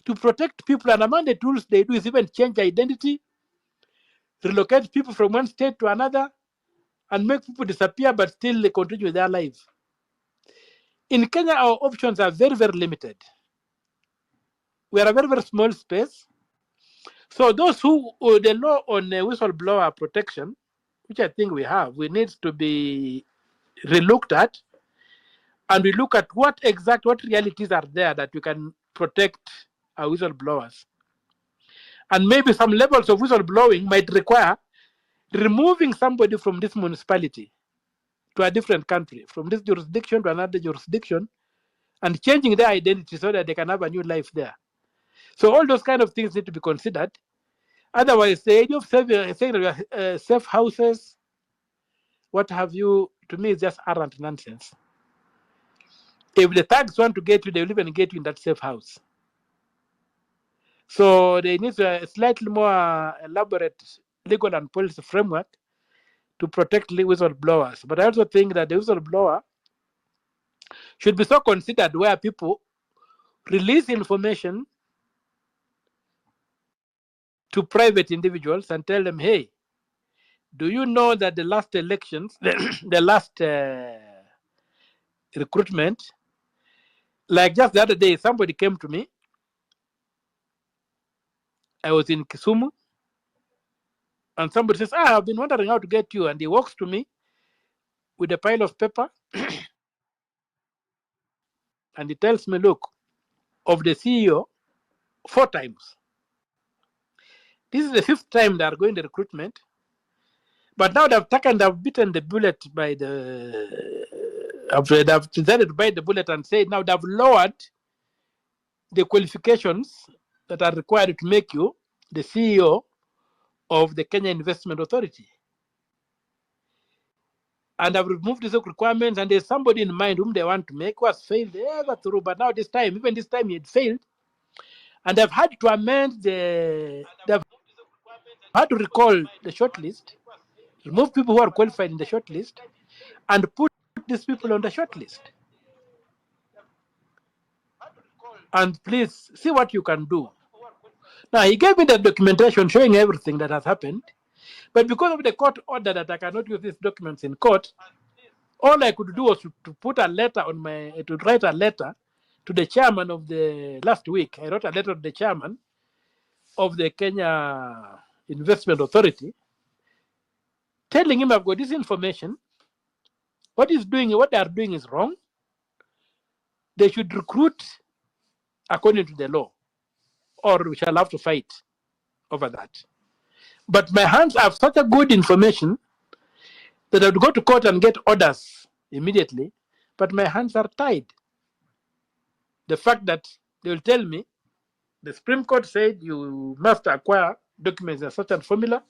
to protect people, and among the tools they do is even change identity, relocate people from one state to another, and make people disappear, but still they continue with their lives. In Kenya, our options are very, very limited. We are a very, very small space. So those who, the law on whistleblower protection, which I think we have, we need to be relooked at, and we look at what realities are there that we can protect our whistleblowers. And maybe some levels of whistleblowing might require removing somebody from this municipality to a different country, from this jurisdiction to another jurisdiction, and changing their identity so that they can have a new life there. So all those kind of things need to be considered. Otherwise, the idea of saying safe houses, what have you, to me is just arrant nonsense. If the thugs want to get you, they will even get you in that safe house. So they need a slightly more elaborate legal and policy framework to protect whistleblowers. But I also think that the whistleblower should be so considered where people release information to private individuals and tell them, hey, do you know that the last elections, the last recruitment, like just the other day, somebody came to me. I was in Kisumu, and somebody says, I've been wondering how to get you. And he walks to me with a pile of paper, and he tells me, look, of the CEO, 4 times. This is the 5th time they are going to recruitment. But now they've bitten the bullet by they've decided to bite the bullet and say now they've lowered the qualifications that are required to make you the CEO of the Kenya Investment Authority. And I've removed these requirements, and there's somebody in mind whom they want to make who has failed ever through. But now even this time he had failed. And they've had to amend they've had to recall the shortlist, remove people who are qualified in the shortlist, and put these people on the shortlist. And please see what you can do. Now, he gave me the documentation showing everything that has happened. But because of the court order that I cannot use these documents in court, all I could do was to put a letter to write a letter to the chairman of the last week. I wrote a letter to the chairman of the Kenya Investment Authority, telling him I've got this information. What they are doing is wrong. They should recruit according to the law, or we shall have to fight over that. But my hands have such a good information that I would go to court and get orders immediately, but my hands are tied. The fact that they will tell me, the Supreme Court said you must acquire documents in a certain formula.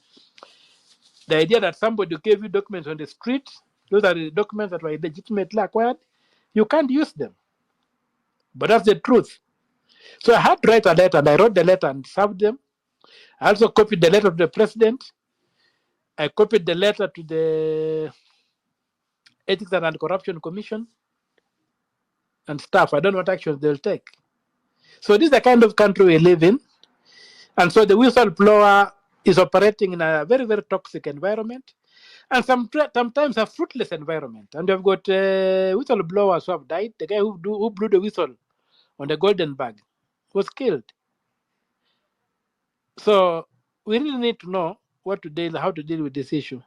The idea that somebody gave you documents on the street, those are the documents that were legitimately acquired, you can't use them. But that's the truth. So I had to write a letter, and I wrote the letter and served them. I also copied the letter to the president. I copied the letter to the Ethics and Anti-Corruption Commission and staff. I don't know what actions they'll take. So this is the kind of country we live in. And so the whistleblower is operating in a very, very toxic environment, and sometimes a fruitless environment. And we've got whistleblowers who have died. The guy who blew the whistle on the Golden Bag was killed. So we really need to know how to deal with this issue.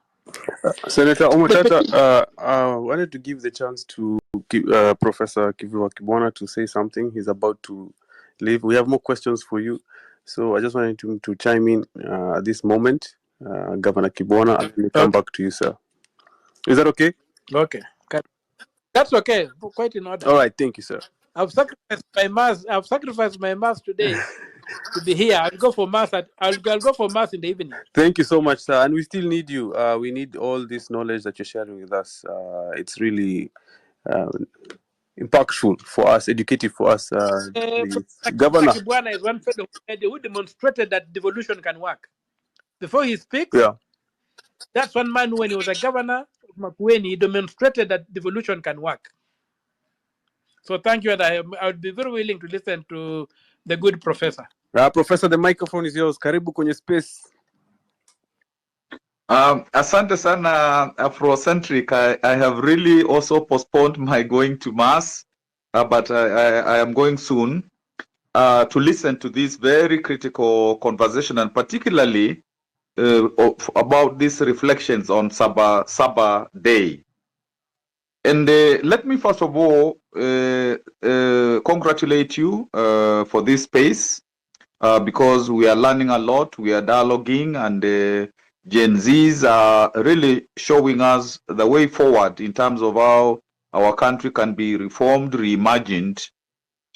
Senator Omotata, I wanted to give the chance to Professor Kibwana to say something. He's about to leave. We have more questions for you. So I just wanted to chime in at this moment. Governor Kibwana, and we'll come back to you, sir. Is that okay? Okay. That's okay. Quite in order. All right. Thank you, sir. I've sacrificed my mass today to be here. I'll go for mass in the evening. Thank you so much, sir. And we still need you. We need all this knowledge that you're sharing with us. It's really impactful for us, educative for us. Governor Kibwana is one fellow who demonstrated that devolution can work. Before he speaks, that's one man when he was a governor of Makueni, he demonstrated that devolution can work. So thank you, and I would be very willing to listen to the good professor. Professor, the microphone is yours. Karibu kwenye space. Asante sana Afrocentric. I have really also postponed my going to Mass, but I am going soon to listen to this very critical conversation, and particularly about these reflections on Saba Day. And let me first of all congratulate you for this space because we are learning a lot, we are dialoguing, and Gen Zs are really showing us the way forward in terms of how our country can be reformed, reimagined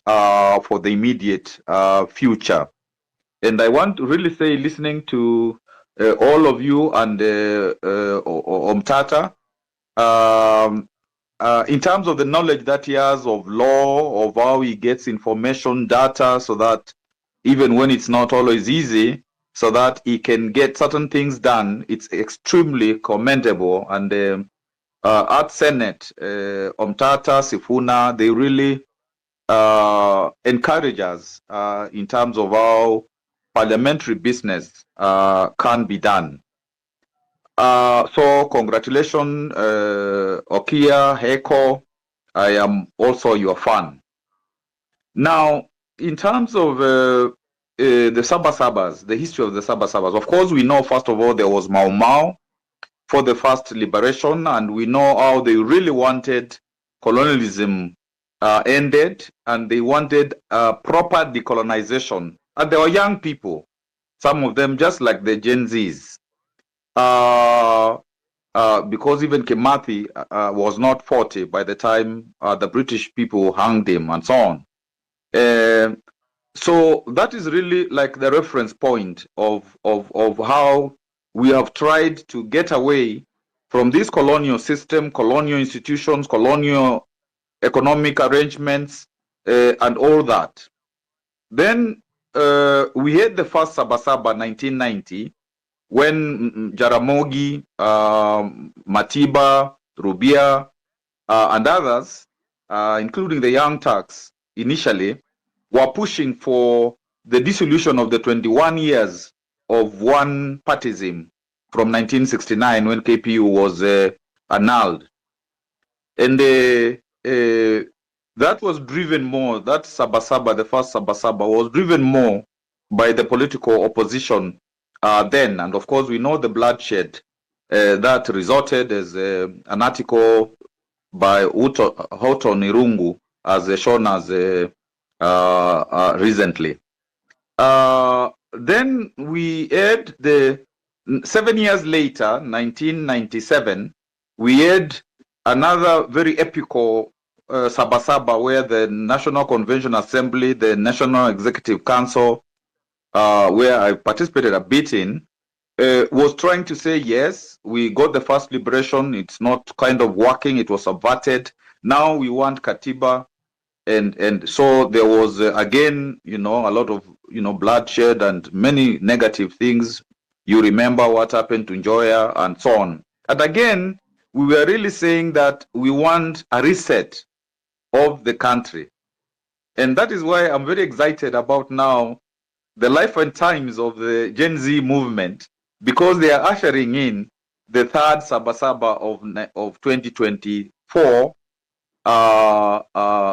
for the immediate future. And I want to really say, listening to all of you and Omtata, in terms of the knowledge that he has of law, of how he gets information, data, so that even when it's not always easy, so that he can get certain things done, it's extremely commendable. And at Senate, Omtata, Sifuna, they really encourage us in terms of how parliamentary business can be done. So congratulations, Okia, Heko. I am also your fan. Now, in terms of the Sabas, the history of the Sabas, of course, we know, first of all, there was Mau Mau for the first liberation, and we know how they really wanted colonialism ended, and they wanted proper decolonization. And they were young people, some of them just like the Gen Zs. Because even Kimathi was not 40 by the time the British people hanged him and so on. So that is really like the reference point of how we have tried to get away from this colonial system, colonial institutions, colonial economic arrangements, and all that. Then we had the first Sabasaba 1990, when Jaramogi, Matiba, Rubia, and others, including the Young Turks, initially, were pushing for the dissolution of the 21 years of one-partyism from 1969 when KPU was annulled. And that was driven more, that Sabasaba, the first Sabasaba, was driven more by the political opposition then. And of course, we know the bloodshed that resulted as an article by Houghton Irungu, as shown as recently. Then we had 7 years later, 1997, we had another very epical Sabasaba, where the National Convention Assembly, the National Executive Council, where I participated a bit in, was trying to say, yes, we got the first liberation, it's not kind of working, it was subverted. Now we want Katiba. And so there was, again, a lot of, bloodshed and many negative things. You remember what happened to Njoya and so on. And again, we were really saying that we want a reset of the country. And that is why I'm very excited about now the life and times of the Gen Z movement, because they are ushering in the third Sabasaba of 2024,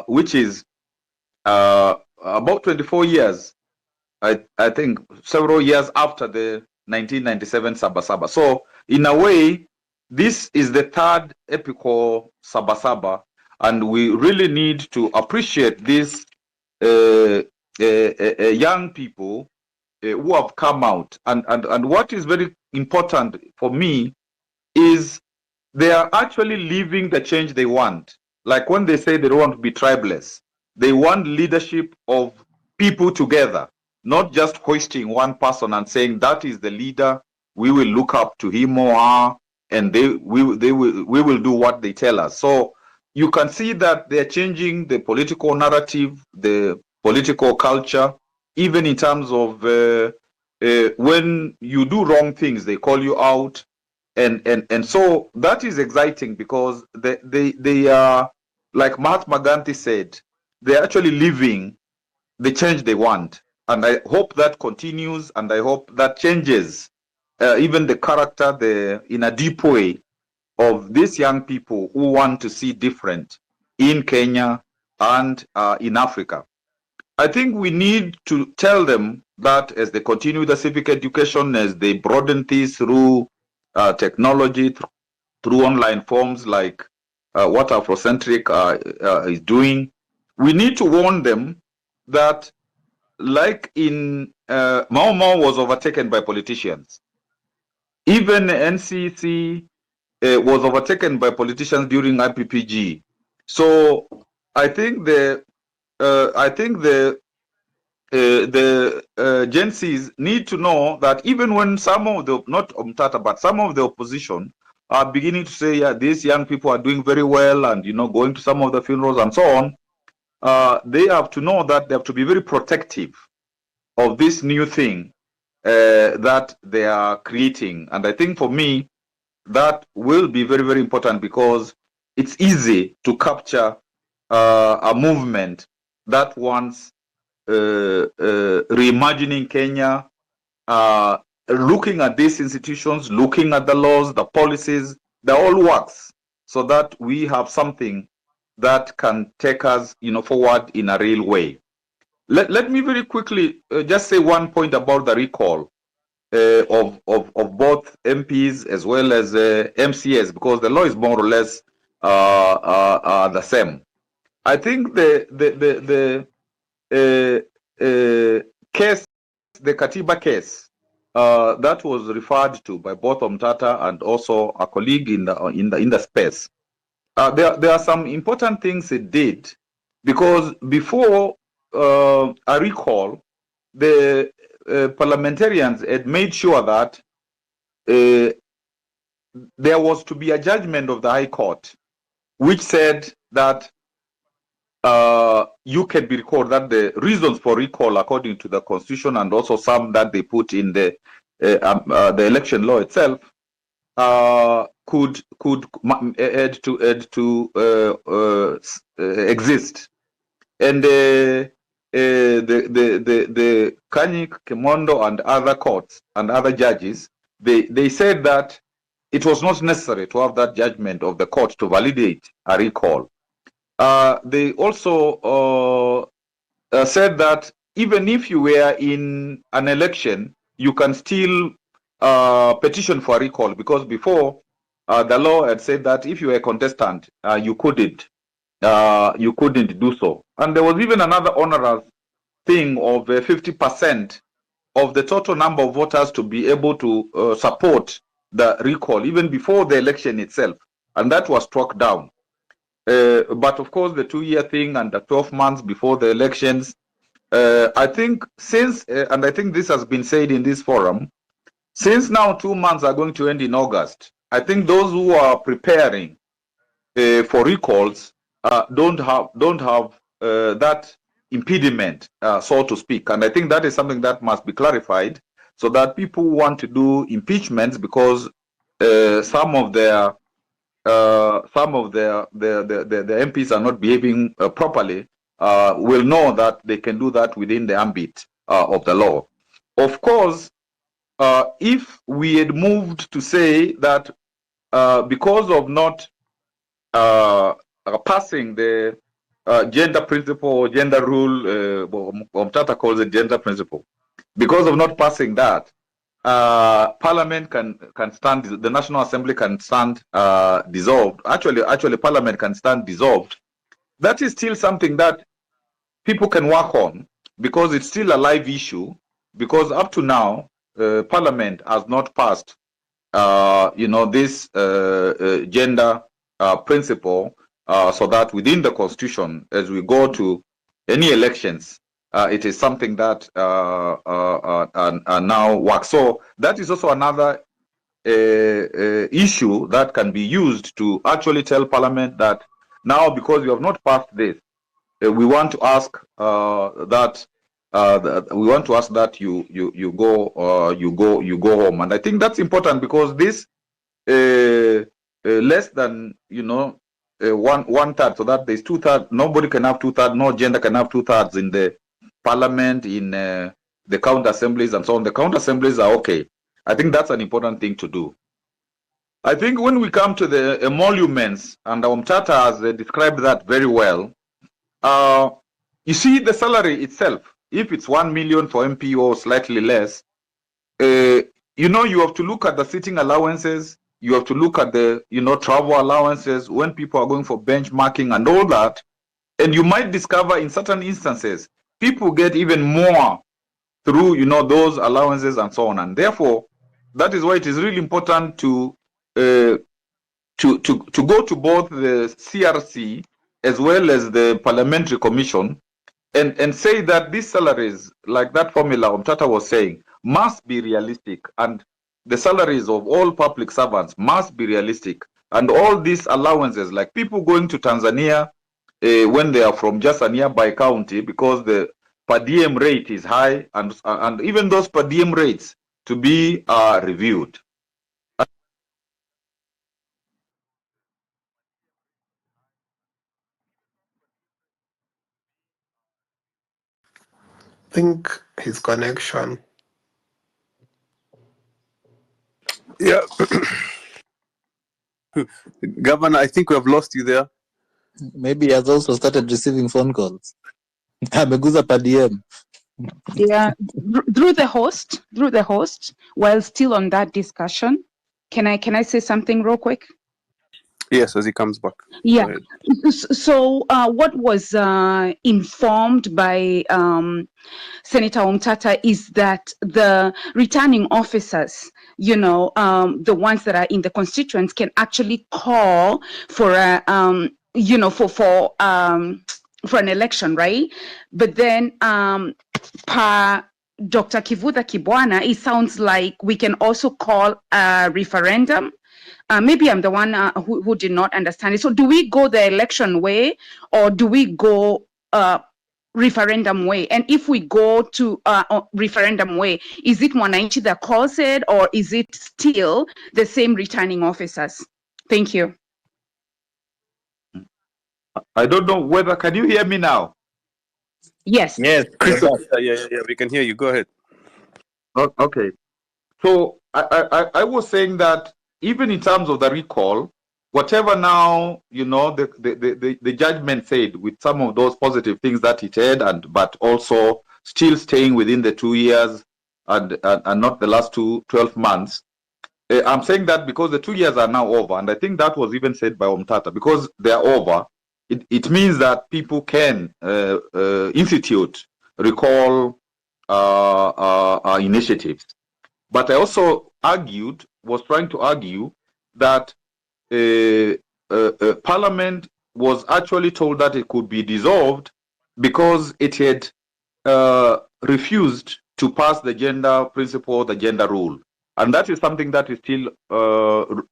which is about 24 years, I think several years after the 1997 Sabasaba. So in a way, this is the third epical Sabasaba, and we really need to appreciate these young people who have come out. And what is very important for me is they are actually living the change they want. Like when they say they don't want to be tribeless, they want leadership of people together, not just hoisting one person and saying that is the leader, we will look up to him or her, and we will do what they tell us. So you can see that they're changing the political narrative, the political culture, even in terms of when you do wrong things, they call you out. And so that is exciting, because they are, like Mahatma Gandhi said, they're actually living the change they want. And I hope that continues, and I hope that changes even the character in a deep way of these young people who want to see different in Kenya and in Africa. I think we need to tell them that as they continue the civic education, as they broaden this through technology, through online forms like what Afrocentric is doing, we need to warn them that, like in Mau Mau was overtaken by politicians. Even NCC was overtaken by politicians during IPPG. So I think the Gen Zs need to know that even when some of the, not Omtata, but some of the opposition are beginning to say, yeah, these young people are doing very well, and going to some of the funerals and so on, they have to know that they have to be very protective of this new thing that they are creating. And I think for me, that will be very, very important, because it's easy to capture a movement that wants reimagining Kenya, looking at these institutions, looking at the laws, the policies, that all works, so that we have something that can take us forward in a real way. Let me very quickly just say one point about the recall of both MPs as well as MCS, because the law is more or less the same. I think the case, the Katiba case, that was referred to by both Omtata and also a colleague in the space. There are some important things it did, because before a recall, the parliamentarians had made sure that there was to be a judgment of the High Court, which said that you can be recalled, that the reasons for recall, according to the Constitution and also some that they put in the election law itself, could add to exist. And the Kanyik, Kemondo, and other courts and other judges, they said that it was not necessary to have that judgment of the court to validate a recall. They also said that even if you were in an election, you can still petition for a recall, because before the law had said that if you were a contestant, you couldn't do so. And there was even another onerous thing of 50% of the total number of voters to be able to support the recall, even before the election itself, and that was struck down. But of course, the 2-year thing and the 12 months before the elections, I think since, and I think this has been said in this forum, since now 2 months are going to end in August, I think those who are preparing for recalls don't have that impediment, so to speak. And I think that is something that must be clarified, so that people who want to do impeachments because some of their MPs are not behaving properly, will know that they can do that within the ambit of the law. Of course, if we had moved to say that because of not passing the gender principle or gender rule, Omtata calls it gender principle, because of not passing that, Parliament can stand, the National Assembly can stand dissolved. Actually, Parliament can stand dissolved. That is still something that people can work on, because it's still a live issue. Because up to now, Parliament has not passed, this gender principle, so that within the Constitution, as we go to any elections, it is something that now works. So that is also another issue that can be used to actually tell Parliament that now, because we have not passed this, we want to ask that you go home. And I think that's important, because this less than 1/3, so that there's 2/3. Nobody can have 2/3. No gender can have 2/3 parliament, in the county assemblies and so on. The county assemblies are okay. I think that's an important thing to do. I think when we come to the emoluments, and Umtata has described that very well, you see the salary itself, if it's 1 million for MP or slightly less, you know, you have to look at the sitting allowances, you have to look at the, you know, travel allowances when people are going for benchmarking and all that. And you might discover in certain instances, people get even more through, you know, those allowances and so on. And therefore, that is why it is really important to go to both the CRC as well as the Parliamentary Commission and say that these salaries, like that formula Umtata was saying, must be realistic, and the salaries of all public servants must be realistic. And all these allowances, like people going to Tanzania when they are from just a nearby county, because the per diem rate is high, and even those per diem rates to be reviewed. I think his connection. Yeah. Governor, I think we have lost you there. Maybe he has also started receiving phone calls. Ameguza per DM. Yeah, through the host, while still on that discussion, can I say something real quick? Yes, as he comes back. Yeah. So what was informed by Senator Umtata is that the returning officers, you know, the ones that are in the constituents, can actually call for a, you know, for an election, right? But then per Dr. Kivutha Kibwana, it sounds like we can also call a referendum. Maybe I'm the one who did not understand it. So do we go the election way, or do we go referendum way? And if we go to referendum way, is it Mwananchi that calls it, or is it still the same returning officers? Thank you. I don't know whether, can you hear me now? Yes. Yes. Yeah, we can hear you. Go ahead. Okay. So I was saying that even in terms of the recall, whatever now, you know, the judgment said, with some of those positive things that it had, but also still staying within the 2 years and not the last 12 months. I'm saying that because the 2 years are now over, and I think that was even said by Umtata, because they are over, it means that people can institute recall initiatives. But I also was trying to argue that Parliament was actually told that it could be dissolved because it had refused to pass the gender principle, the gender rule. And that is something that is still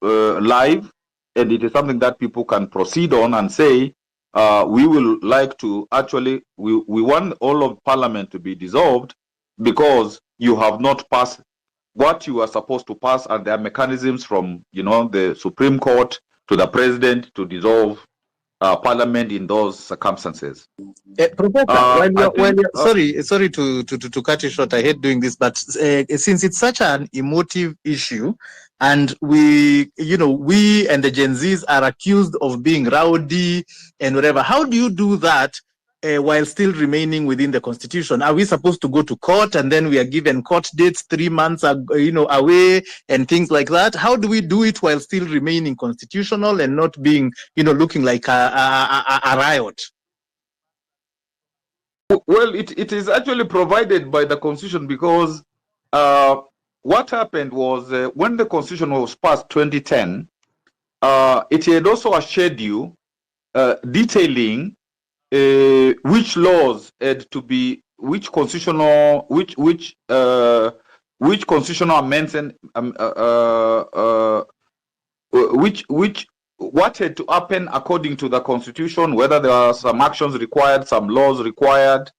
live, and it is something that people can proceed on and say, we will like to actually, we want all of Parliament to be dissolved because you have not passed what you are supposed to pass, and there are mechanisms from, you know, the Supreme Court to the President to dissolve Parliament in those circumstances. Professor, sorry to cut you short. I hate doing this, but since it's such an emotive issue, and we and the Gen Zs are accused of being rowdy and whatever, how do you do that while still remaining within the Constitution? Are we supposed to go to court and then we are given court dates 3 months away and things like that? How do we do it while still remaining constitutional and not being looking like a riot? Well, it is actually provided by the Constitution, because what happened was when the Constitution was passed 2010, it had also a schedule detailing which laws had to be, which constitutional amendments, what had to happen according to the Constitution, whether there are some actions required, some laws required,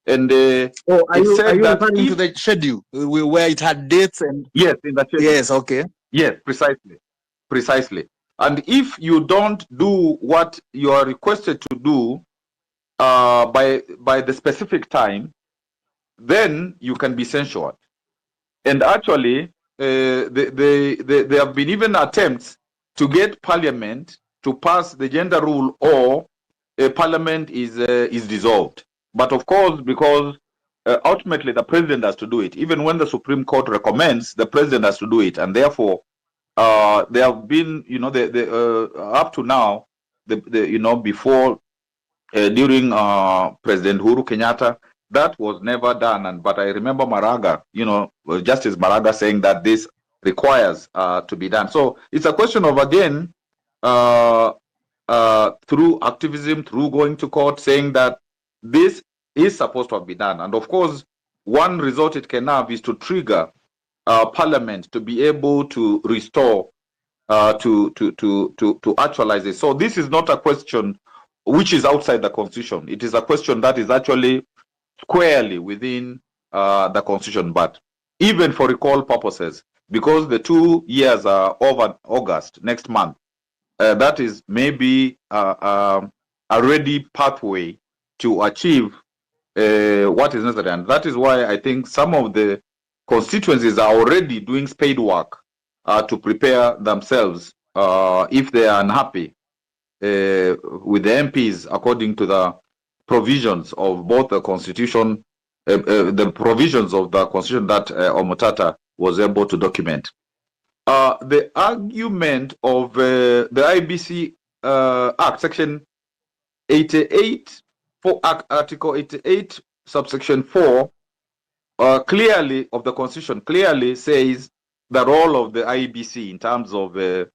and are you referring to the schedule where it had dates and? Yes, in the schedule. Yes, okay. Yes, precisely. And if you don't do what you are requested to do by the specific time, then you can be censured. And actually, there have been even attempts to get Parliament to pass the gender rule, or Parliament is dissolved. But of course, because ultimately the president has to do it, even when the Supreme Court recommends, the president has to do it, and therefore there have been, up to now, before during President Uhuru Kenyatta, that was never done. But I remember Maraga, Justice Maraga saying that this requires to be done. So it's a question of, again, through activism, through going to court, saying that this is supposed to have been done. And of course, one result it can have is to trigger Parliament to be able to restore, to actualize it. So this is not a question which is outside the Constitution. It is a question that is actually squarely within the Constitution. But even for recall purposes, because the 2 years are over August next month, that is maybe a ready pathway to achieve what is necessary. And that is why I think some of the constituencies are already doing spade work to prepare themselves if they are unhappy with the MPs according to the provisions of both the Constitution, the provisions of the Constitution that Omutata was able to document. The argument of the IBC Act, Section 88, Article 88, subsection 4, clearly of the Constitution, clearly says the role of the IBC in terms of the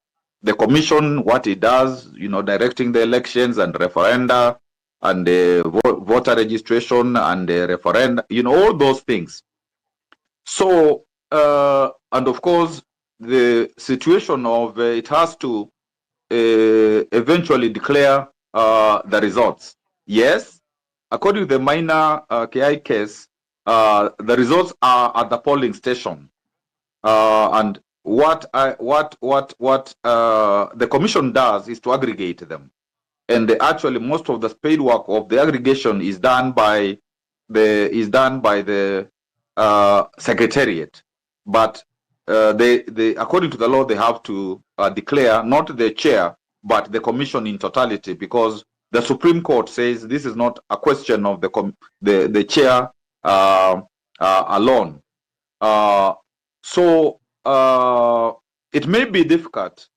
commission, what it does, directing the elections and referenda and voter registration and referenda, all those things. So, and of course, the situation of it has to eventually declare the results. Yes, according to the minor KI case, the results are at the polling station, and what the commission does is to aggregate them, and actually most of the spade work of the aggregation is done by the secretariat, but they according to the law they have to declare not the chair but the commission in totality, because the Supreme Court says this is not a question of the chair alone. So it may be difficult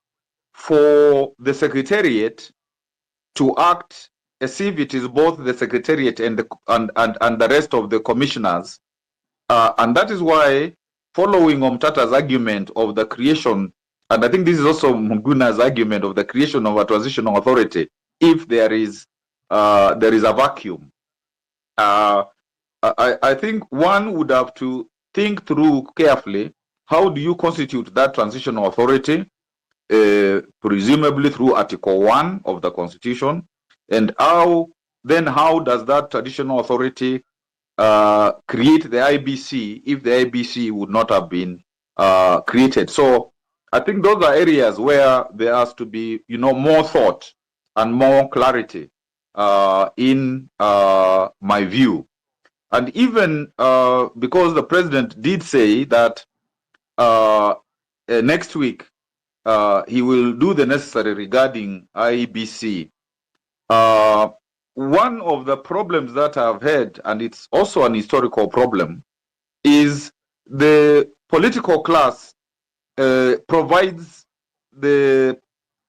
for the secretariat to act as if it is both the secretariat and the rest of the commissioners, and that is why, following Omtata's argument of the creation, and I think this is also Muguna's argument of the creation of a transitional authority, if there is a vacuum, I think one would have to think through carefully, how do you constitute that transitional authority, presumably through Article 1 of the Constitution, and how does that traditional authority create the IBC if the IBC would not have been created. So I think those are areas where there has to be, more thought and more clarity in my view. And even because the president did say that next week he will do the necessary regarding IBC. One of the problems that I've had, and it's also an historical problem, is the political class provides the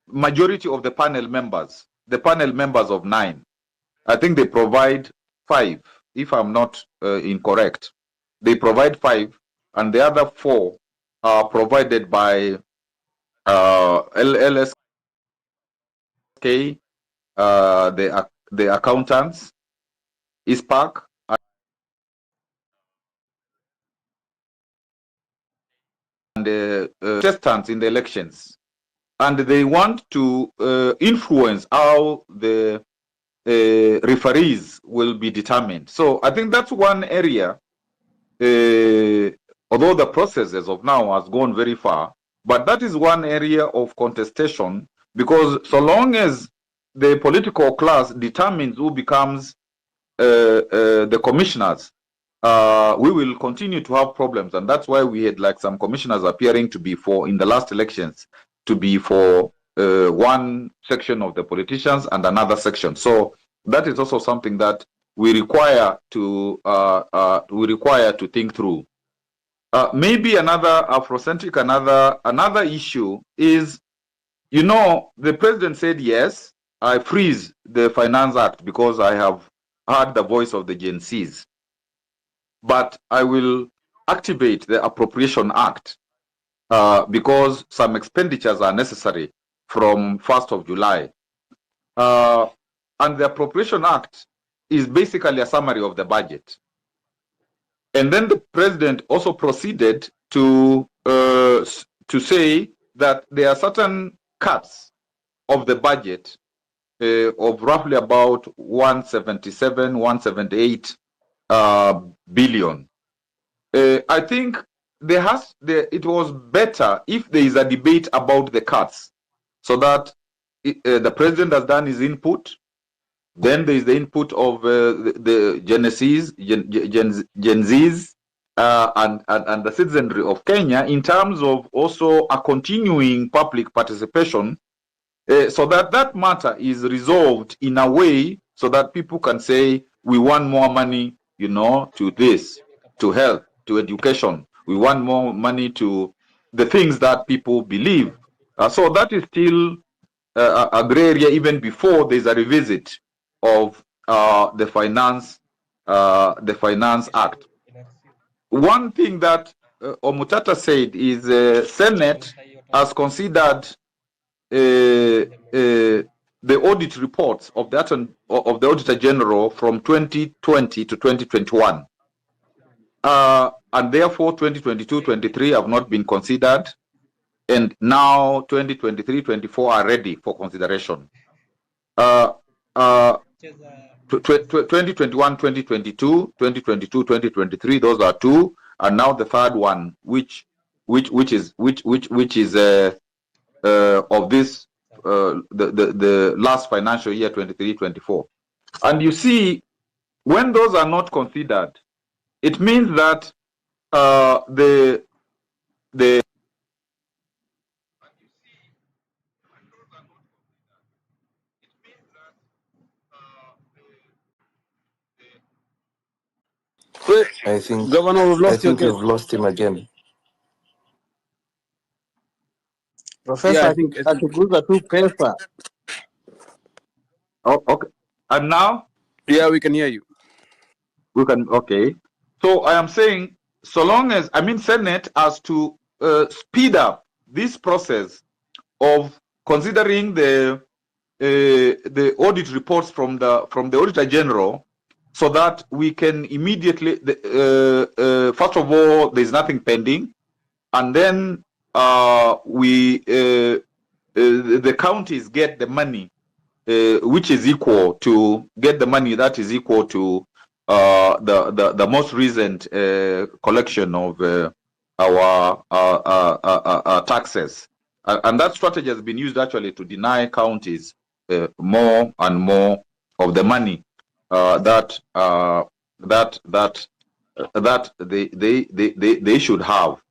majority of the panel members of 9. I think they provide 5, if I'm not incorrect. They provide 5, and the other 4 are provided by LSK, the accountants, ISPAC, and the contestants in the elections. And they want to influence how the referees will be determined. So I think that's one area, although the process as of now has gone very far, but that is one area of contestation, because so long as the political class determines who becomes the commissioners, we will continue to have problems. And that's why we had like some commissioners appearing to be for, in the last elections, to be for one section of the politicians and another section. So that is also something that we require to think through. Maybe another Afrocentric, another issue is, you know, the president said, yes, I freeze the Finance Act because I have heard the voice of the Gen Zs, but I will activate the Appropriation Act because some expenditures are necessary from 1st of July. And the Appropriation Act is basically a summary of the budget. And then the president also proceeded to say that there are certain cuts of the budget of roughly about 177, 178 billion. I think it was better if there is a debate about the cuts, so that the president has done his input. Then there is the input of the Gen Zs and the citizenry of Kenya in terms of also a continuing public participation, so that that matter is resolved in a way so that people can say, we want more money, you know, to this, to health, to education. We want more money to the things that people believe. So that is still a gray area even before there's a revisit of the Finance Act. One thing that Omutata said is Senate has considered the audit reports of the Auditor General from 2020 to 2021. And therefore 2022-23 have not been considered, and now 2023-24 are ready for consideration. 2021-2022, 2022-2023, those are two, and now the third one, which is of this the last financial year 23-24. And you see, when those are not considered, it means that the I think Governor, we've lost you again. we've lost him again. Yeah, I Professor think akiguza tu pesa. oh, okay. And now yeah, we can hear you. we can, okay. So I am saying, so long as, I mean, Senate has to speed up this process of considering the audit reports from the Auditor General, so that we can immediately, first of all, there's nothing pending, and then the counties get the money, which is equal to that is equal to the most recent collection of our taxes, and that strategy has been used actually to deny counties more and more of the money that they should have.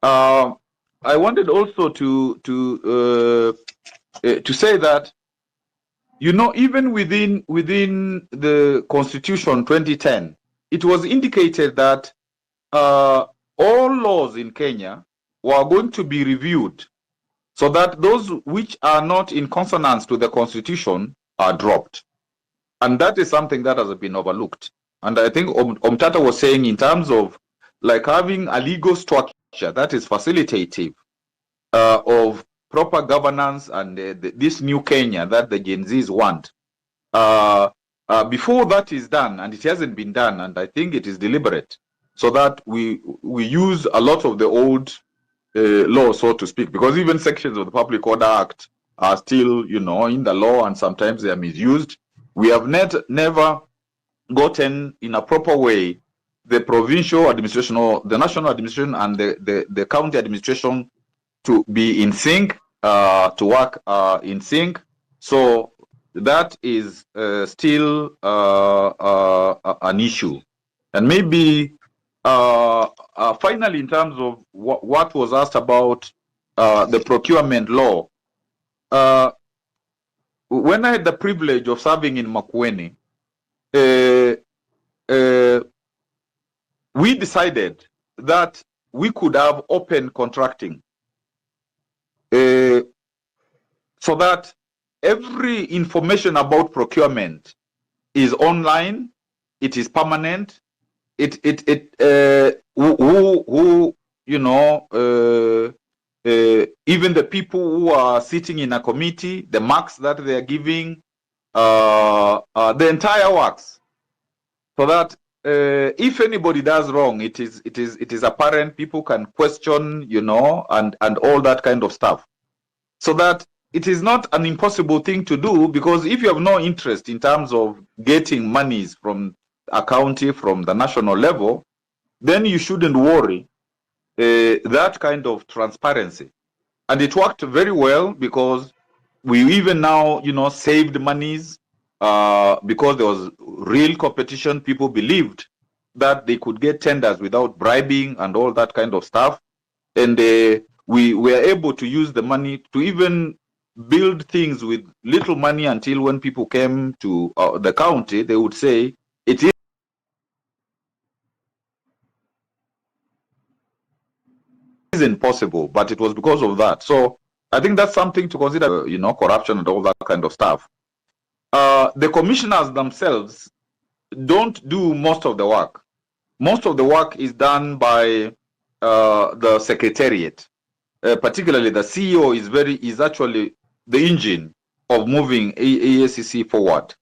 I wanted also to say that, you know, even within the Constitution 2010, it was indicated that all laws in Kenya were going to be reviewed, so that those which are not in consonance to the Constitution are dropped. And that is something that has been overlooked. And I think Omtata was saying, in terms of like having a legal structure that is facilitative of proper governance and this new Kenya that the Gen Zs want. Before that is done, and it hasn't been done, and I think it is deliberate, so that we use a lot of the old law, so to speak, because even sections of the Public Order Act are still, you know, in the law, and sometimes they are misused. We have never gotten in a proper way the provincial administration or the national administration and the county administration to be in sync, to work in sync. So that is still an issue. And maybe finally, in terms of what was asked about the procurement law, when I had the privilege of serving in Makueni, we decided that we could have open contracting so that every information about procurement is online, it is permanent, who you know, even the people who are sitting in a committee, the marks that they are giving, the entire works, so that if anybody does wrong, it is apparent. People can question, you know, and all that kind of stuff, so that it is not an impossible thing to do. Because if you have no interest in terms of getting monies from a county, from the national level, then you shouldn't worry that kind of transparency. And it worked very well, because we even now, you know, saved monies because there was real competition. People believed that they could get tenders without bribing and all that kind of stuff. And we were able to use the money to even build things with little money, until when people came to the county, they would say it isn't possible, but it was because of that. So I think that's something to consider, you know, corruption and all that kind of stuff. The commissioners themselves don't do most of the work. Most of the work is done by the secretariat. Particularly the CEO is actually the engine of moving AACC forward.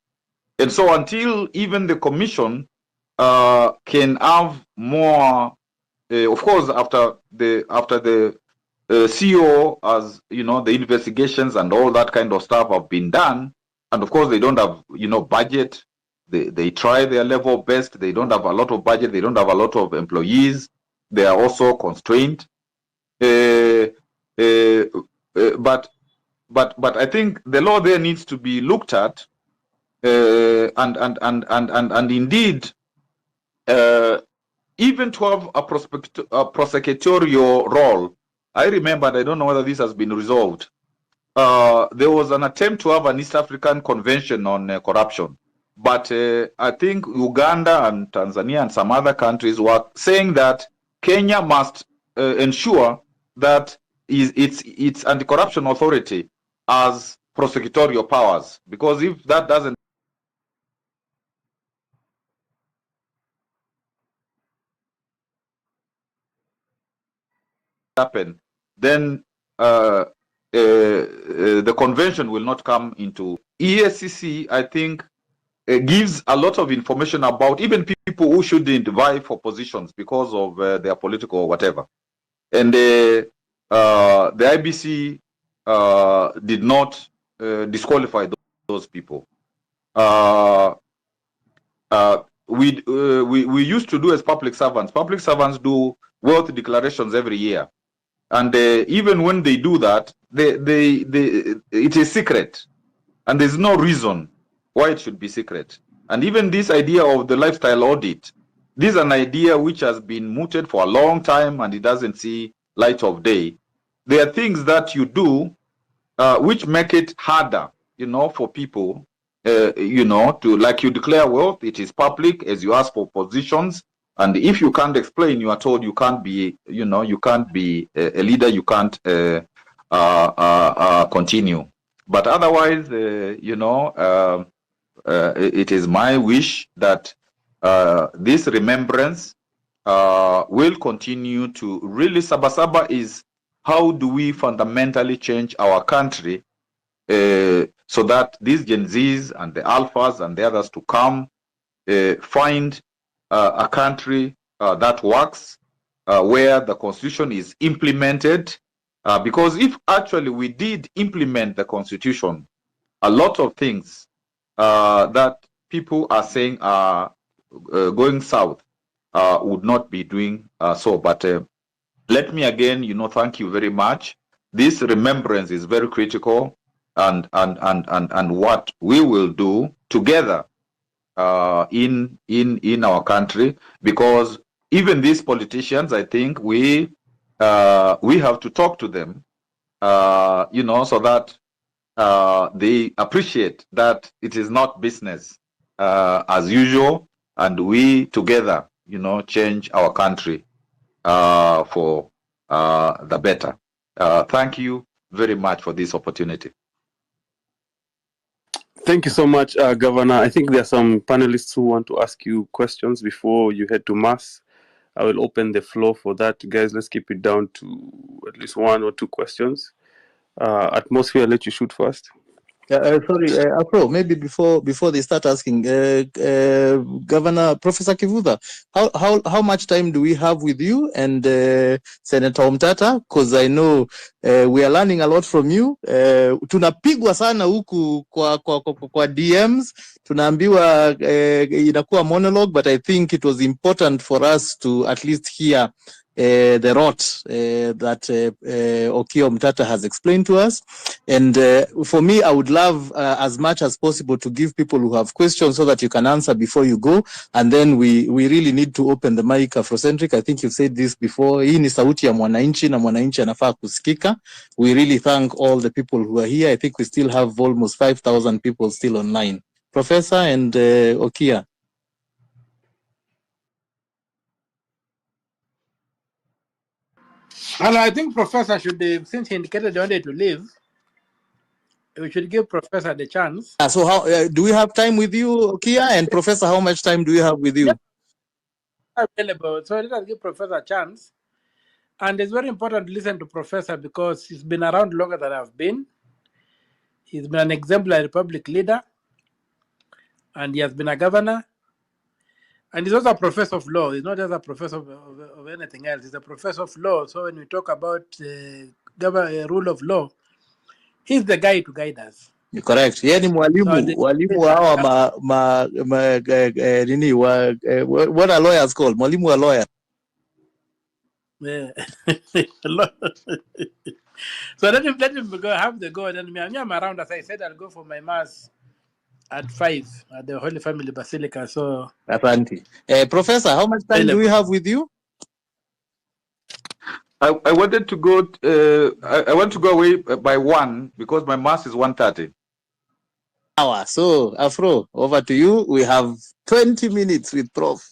And so until even the commission can have more, of course, after the CEO, as you know, the investigations and all that kind of stuff have been done, and of course they don't have, you know, budget. They try their level best. They don't have a lot of budget. They don't have a lot of employees. They are also constrained. But I think the law there needs to be looked at, and indeed, even to have a prosecutorial role. I remember, and I don't know whether this has been resolved. There was an attempt to have an East African convention on corruption, but I think Uganda and Tanzania and some other countries were saying that Kenya must ensure that its anti-corruption authority has prosecutorial powers, because if that doesn't happen, then the convention will not come into. EACC, I think, gives a lot of information about even people who shouldn't vie for positions because of their political or whatever. And the IBC did not disqualify those people. We used to do as public servants. Public servants do wealth declarations every year, and even when they do that, it is secret, and there's no reason why it should be secret. And even this idea of the lifestyle audit, this is an idea which has been mooted for a long time, and it doesn't see light of day. There are things that you do which make it harder, you know, for people, you know, to, like, you declare wealth, it is public as you ask for positions, and if you can't explain, you are told you can't be, you know, you can't be a leader, you can't continue. But otherwise, you know, it is my wish that this remembrance will continue to really. Saba is, how do we fundamentally change our country so that these Gen Zs and the Alphas and the others to come find a country that works, where the Constitution is implemented. Because if actually we did implement the Constitution, a lot of things that people are saying are going south would not be doing so. But let me again, you know, thank you very much. This remembrance is very critical, and what we will do together in our country, because even these politicians, I think we have to talk to them, so that they appreciate that it is not business as usual, and we together, change our country for the better. Thank you very much for this opportunity. Thank you so much, Governor. I think there are some panelists who want to ask you questions before you head to Mass. I will open the floor for that. Guys, let's keep it down to at least one or two questions. Atmosphere, I'll let you shoot first. Sorry, Afro, maybe before they start asking, Governor Professor Kivuva, how much time do we have with you and Senator Omtata? Because I know we are learning a lot from you. Tunapigwa sana huku kwa DMs, tunaambiwa inakuwa monologue, but I think it was important for us to at least hear the rot that Okio Mtata has explained to us. And for me, I would love as much as possible to give people who have questions so that you can answer before you go. And then we really need to open the mic. Afrocentric, I think you've said this before. Hii ni sauti ya mwananchi na mwananchi anafaa kusikika. We really thank all the people who are here. I think we still have almost 5,000 people still online. Professor and Okia. And I think Professor should, since he indicated he wanted to leave, we should give Professor the chance. So how do we have time with you, Okia? And Professor, how much time do we have with you? Yeah, available. So let us give Professor a chance. And it's very important to listen to Professor because he's been around longer than I've been. He's been an exemplary public leader, and he has been a governor. And he's also a professor of law. He's not just a professor of anything else. He's a professor of law. So when we talk about rule of law, he's the guy to guide us. You're correct. Yeye ni walimu hawa nini what are lawyers called? Mwalimu wa lawyer. Yeah. So let him go, have the go. And then I'm around, as I said, I'll go for my mass at 5 at the Holy Family Basilica. So Asante. Professor, how much time do we have with you? I wanted to go. I want to go away by 1 because my mass is 1:30. So Afro, over to you. We have 20 minutes with Prof.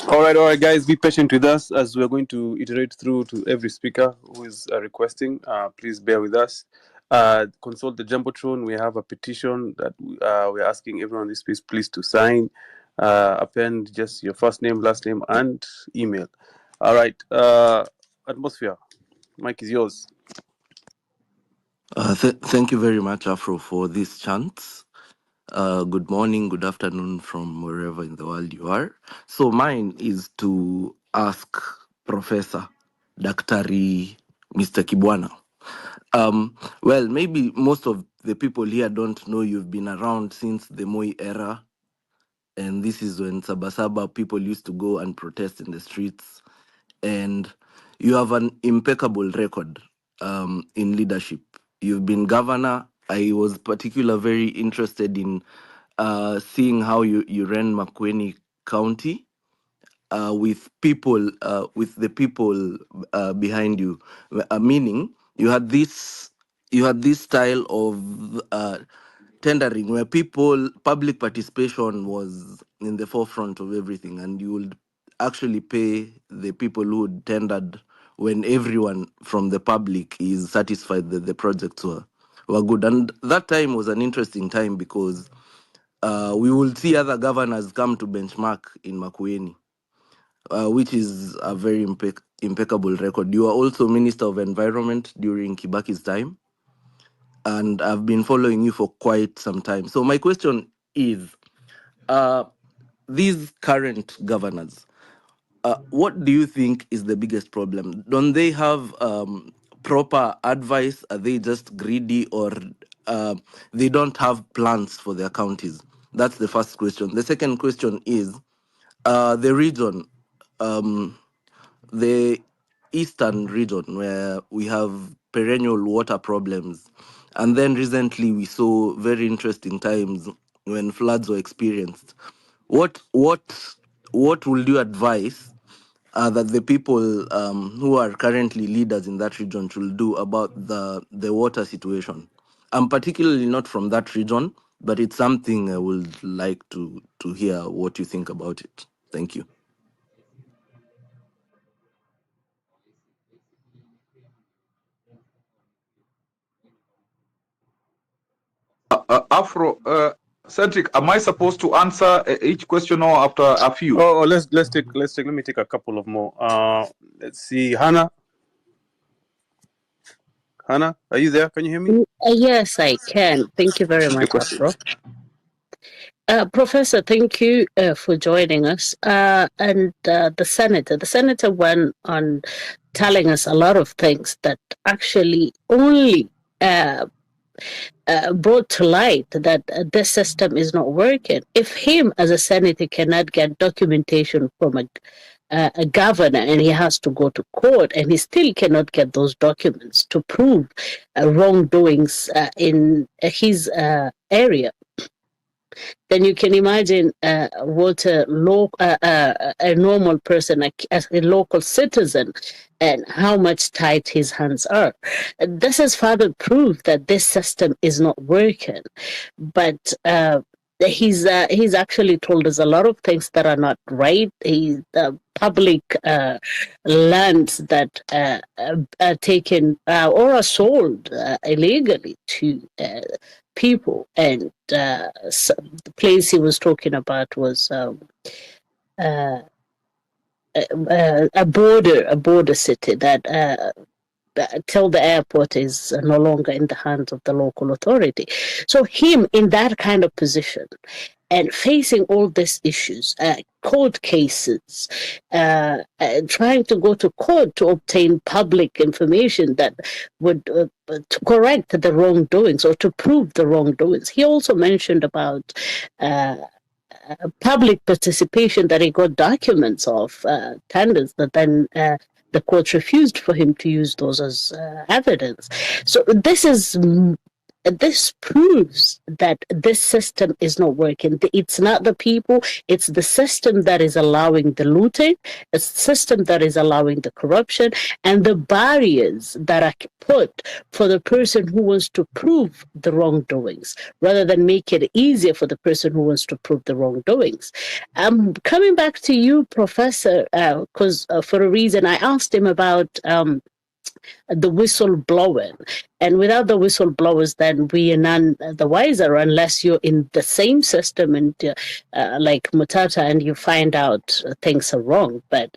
All right, guys, be patient with us as we're going to iterate through to every speaker who is requesting. Please bear with us. Consult the Jumbotron. We have a petition that we're asking everyone in this space please to sign. Append just your first name, last name, and email. All right, Atmosphere, mic is yours. Thank you very much, Afro, for this chance. Good morning, good afternoon from wherever in the world you are. So mine is to ask Professor Daktari Mr. Kibwana. Well, maybe most of the people here don't know you've been around since the Moi era. And this is when Saba people used to go and protest in the streets. And you have an impeccable record in leadership. You've been governor. I was particularly very interested in seeing how you ran Makueni County with people, with the people behind you. Meaning, you had this style of tendering where public participation was in the forefront of everything, and you would actually pay the people who tendered when everyone from the public is satisfied that the projects were good. And that time was an interesting time because we will see other governors come to benchmark in Makueni, which is a very impeccable record. You are also Minister of Environment during Kibaki's time, and I've been following you for quite some time. So my question is, these current governors, what do you think is the biggest problem? Don't they have proper advice? Are they just greedy, or they don't have plans for their counties? That's the first question. The second question is the region, the eastern region, where we have perennial water problems. And then recently we saw very interesting times when floods were experienced. What would you advise that the people who are currently leaders in that region should do about the water situation? I'm particularly not from that region, but it's something I would like to hear what you think about it. Thank you. Cedric, am I supposed to answer each question or after a few? Let's take. Let me take a couple of more. Let's see, Hannah. Hannah, are you there? Can you hear me? Yes, I can. Thank you very much, Afro. Professor, thank you for joining us. And the senator went on telling us a lot of things that actually only brought to light that this system is not working. If him as a senator cannot get documentation from a governor and he has to go to court and he still cannot get those documents to prove wrongdoings in his area, then you can imagine what a normal person, as a local citizen, and how much tight his hands are. This is further proof that this system is not working. But he's actually told us a lot of things that are not right. Public lands that are taken or are sold illegally to people, and the place he was talking about was a border city that till the airport is no longer in the hands of the local authority. So him in that kind of position and facing all these issues, court cases, trying to go to court to obtain public information that would to correct the wrongdoings or to prove the wrongdoings. He also mentioned about public participation, that he got documents of tenders that then the court refused for him to use those as evidence. So this proves that this system is not working. It's not the people, it's the system that is allowing the looting, it's the system that is allowing the corruption, and the barriers that are put for the person who wants to prove the wrongdoings, rather than make it easier for the person who wants to prove the wrongdoings. Coming back to you, Professor, because for a reason I asked him about the whistleblowing. And without the whistleblowers, then we are none the wiser, unless you're in the same system and like Mutata, and you find out things are wrong. But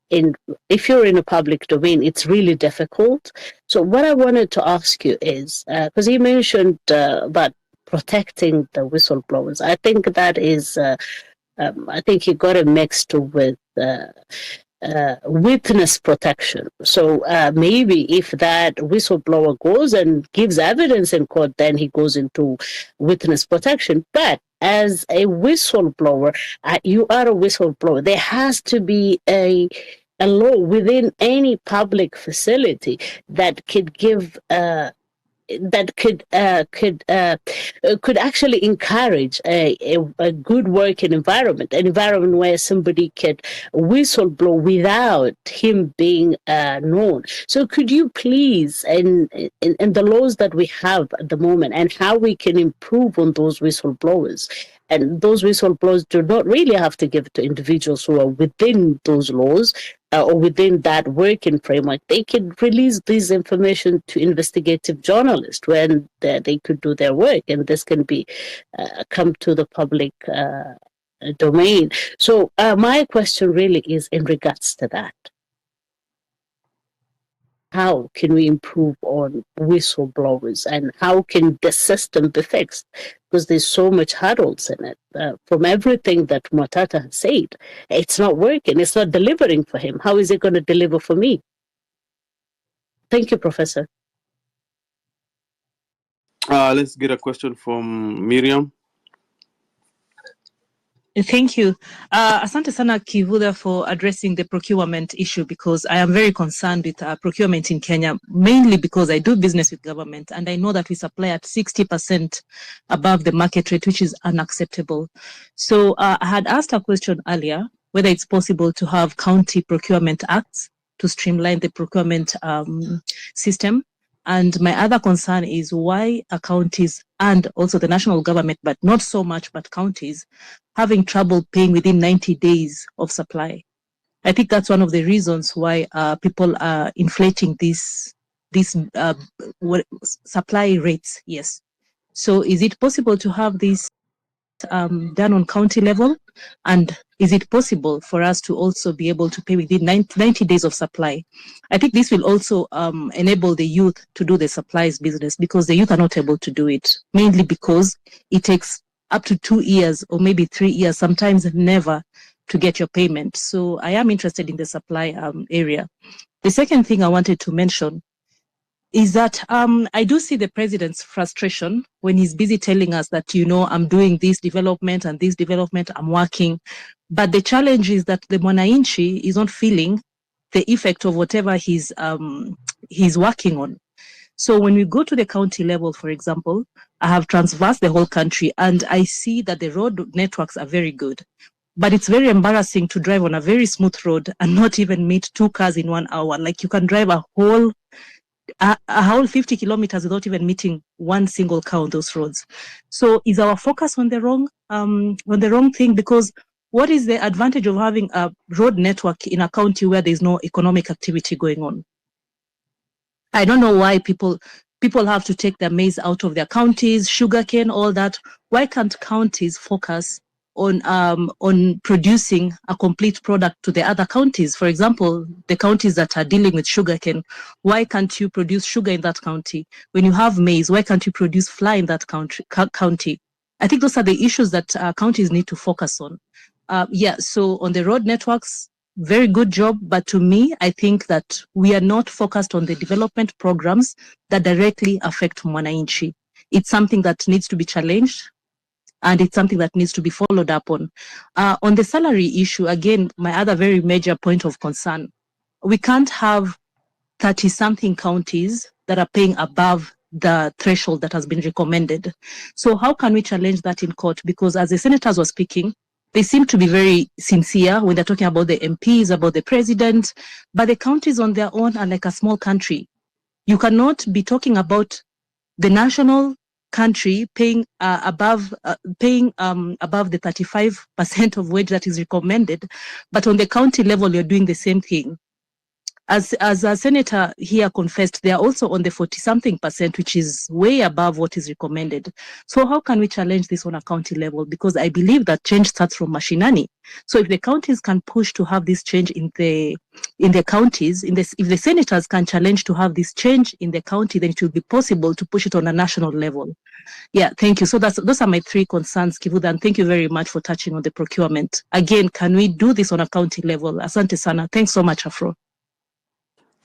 if you're in a public domain, it's really difficult. So what I wanted to ask you is, because he mentioned about protecting the whistleblowers, I think that is, I think he got it mixed with witness protection. So maybe if that whistleblower goes and gives evidence in court, then he goes into witness protection. But as a whistleblower, you are a whistleblower. There has to be a law within any public facility that could give that could actually encourage a good working environment, an environment where somebody could whistleblow without him being known. So could you please, in the laws that we have at the moment, and how we can improve on those whistleblowers, and those whistleblowers do not really have to give it to individuals who are within those laws, or within that working framework, they can release this information to investigative journalists when they could do their work, and this can be come to the public domain. So my question really is in regards to that. How can we improve on whistleblowers, and how can the system be fixed? Because there's so much hurdles in it. From everything that Matata has said, it's not working. It's not delivering for him. How is it going to deliver for me? Thank you, Professor. Let's get a question from Miriam. Thank you. Asante sana Kivuda for addressing the procurement issue, because I am very concerned with procurement in Kenya, mainly because I do business with government and I know that we supply at 60% above the market rate, which is unacceptable. So I had asked a question earlier, whether it's possible to have county procurement acts to streamline the procurement system. And my other concern is why are counties and also the national government, but not so much, but counties, having trouble paying within 90 days of supply. I think that's one of the reasons why people are inflating these supply rates. Yes. So is it possible to have this done on county level? And is it possible for us to also be able to pay within 90 days of supply? I think this will also enable the youth to do the supplies business, because the youth are not able to do it, mainly because it takes up to 2 years or maybe 3 years, sometimes never, to get your payment. So I am interested in the supply area. The second thing I wanted to mention is that I do see the president's frustration when he's busy telling us that, you know, I'm doing this development and this development, I'm working. But the challenge is that the Mwananchi is not feeling the effect of whatever he's working on. So when we go to the county level, for example, I have transversed the whole country and I see that the road networks are very good. But it's very embarrassing to drive on a very smooth road and not even meet 2 cars in 1 hour. Like you can drive a whole 50 kilometers without even meeting one single car on those roads. So is our focus on the wrong thing? Because what is the advantage of having a road network in a county where there's no economic activity going on? I don't know why people have to take their maize out of their counties, sugarcane, all that. Why can't counties focus on producing a complete product to the other counties? For example, the counties that are dealing with sugarcane, why can't you produce sugar in that county? When you have maize, why can't you produce flour in that county? I think those are the issues that counties need to focus on. So on the road networks, very good job. But to me, I think that we are not focused on the development programs that directly affect Mwananchi. It's something that needs to be challenged, and it's something that needs to be followed up on. On the salary issue, again, my other very major point of concern, we can't have 30-something counties that are paying above the threshold that has been recommended. So how can we challenge that in court? Because as the senators were speaking, they seem to be very sincere when they're talking about the MPs, about the president, but the counties on their own are like a small country. You cannot be talking about the national country paying above the 35% of wage that is recommended, but on the county level you're doing the same thing. As a senator here confessed, they are also on the 40-something%, which is way above what is recommended. So how can we challenge this on a county level? Because I believe that change starts from mashinani. So if the counties can push to have this change in the counties, if the senators can challenge to have this change in the county, then it will be possible to push it on a national level. Yeah, thank you. So those are my 3 concerns, Kivuda, and thank you very much for touching on the procurement. Again, can we do this on a county level? Asante sana. Thanks so much, Afro.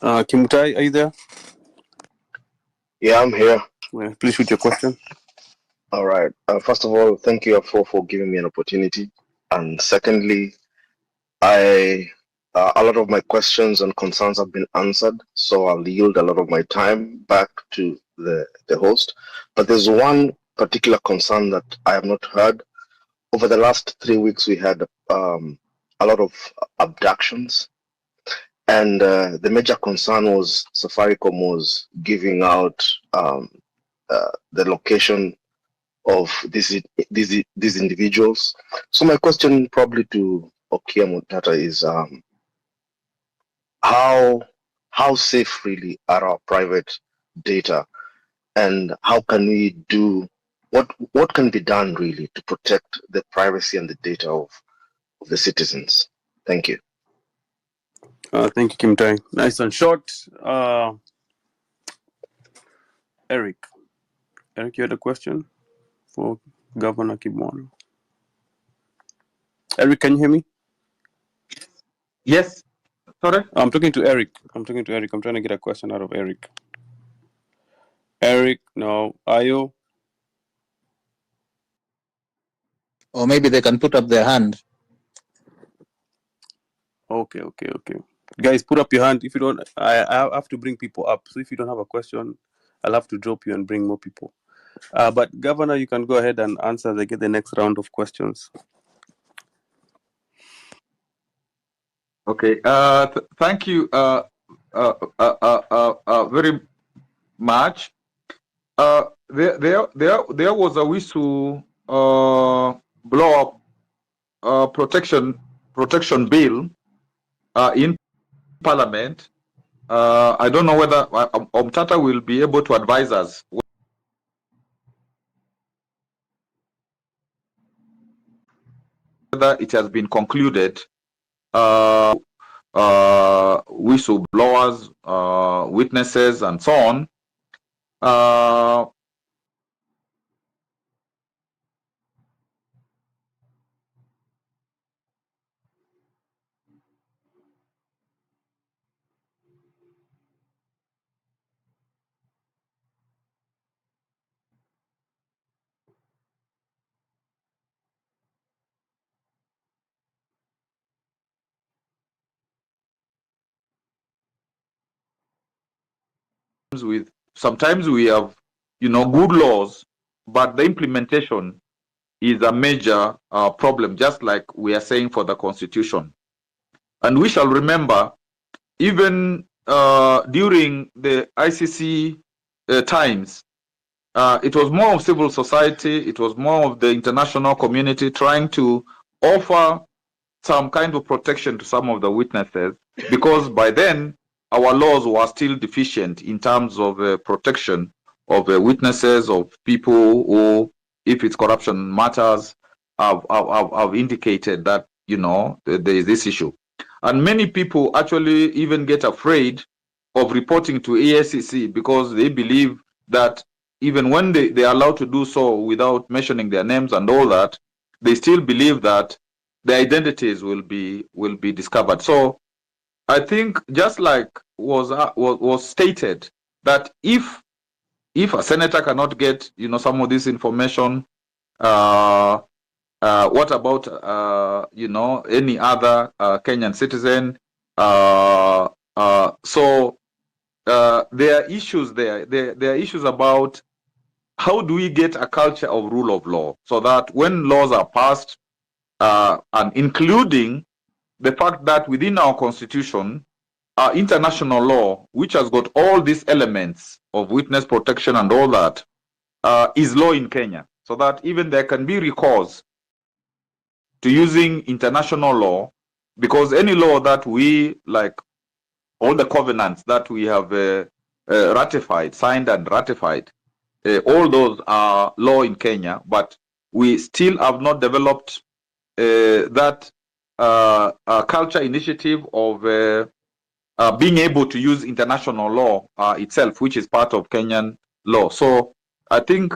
Kimutai, are you there? Yeah, I'm here. Well, please shoot your question. All right. First of all, thank you for giving me an opportunity. And secondly, a lot of my questions and concerns have been answered, so I'll yield a lot of my time back to the host. But there's one particular concern that I have not heard. Over the last 3 weeks, we had a lot of abductions. And the major concern was Safaricom was giving out the location of these individuals. So my question probably to Okia Mutata is how safe really are our private data, and how can we do what can be done really to protect the privacy and the data of the citizens? Thank you. Thank you, Kimutai. Nice and short. Eric, you had a question for Governor Kibwana. Eric, can you hear me? Yes. Sorry? I'm talking to Eric. I'm trying to get a question out of Eric. Eric, no. Ayo? or maybe they can put up their hand. Okay. Guys, put up your hand. If you don't, I have to bring people up. So if you don't have a question, I'll have to drop you and bring more people. But Governor, you can go ahead and answer the next round of questions. Okay. Thank you very much. There was a whistle blow up protection bill in Parliament. I don't know whether Omtata will be able to advise us whether it has been concluded. Whistleblowers, witnesses, and so on. Sometimes we have, good laws, but the implementation is a major problem, just like we are saying for the Constitution. And we shall remember, even during the ICC times, it was more of civil society, it was more of the international community trying to offer some kind of protection to some of the witnesses, because by then our laws were still deficient in terms of protection of witnesses, of people who, if it's corruption matters, have indicated that, there is this issue. And many people actually even get afraid of reporting to ASCC because they believe that even when they are allowed to do so without mentioning their names and all that, they still believe that their identities will be discovered. So I think, just like was stated, that if a senator cannot get some of this information, what about any other Kenyan citizen? So there are issues there. There are issues about how do we get a culture of rule of law, so that when laws are passed, and including the fact that within our constitution, our international law, which has got all these elements of witness protection and all that, is law in Kenya, so that even there can be recourse to using international law, because any law that we, like all the covenants that we have signed and ratified, all those are law in Kenya, but we still have not developed that culture initiative of being able to use international law itself, which is part of Kenyan law. So I think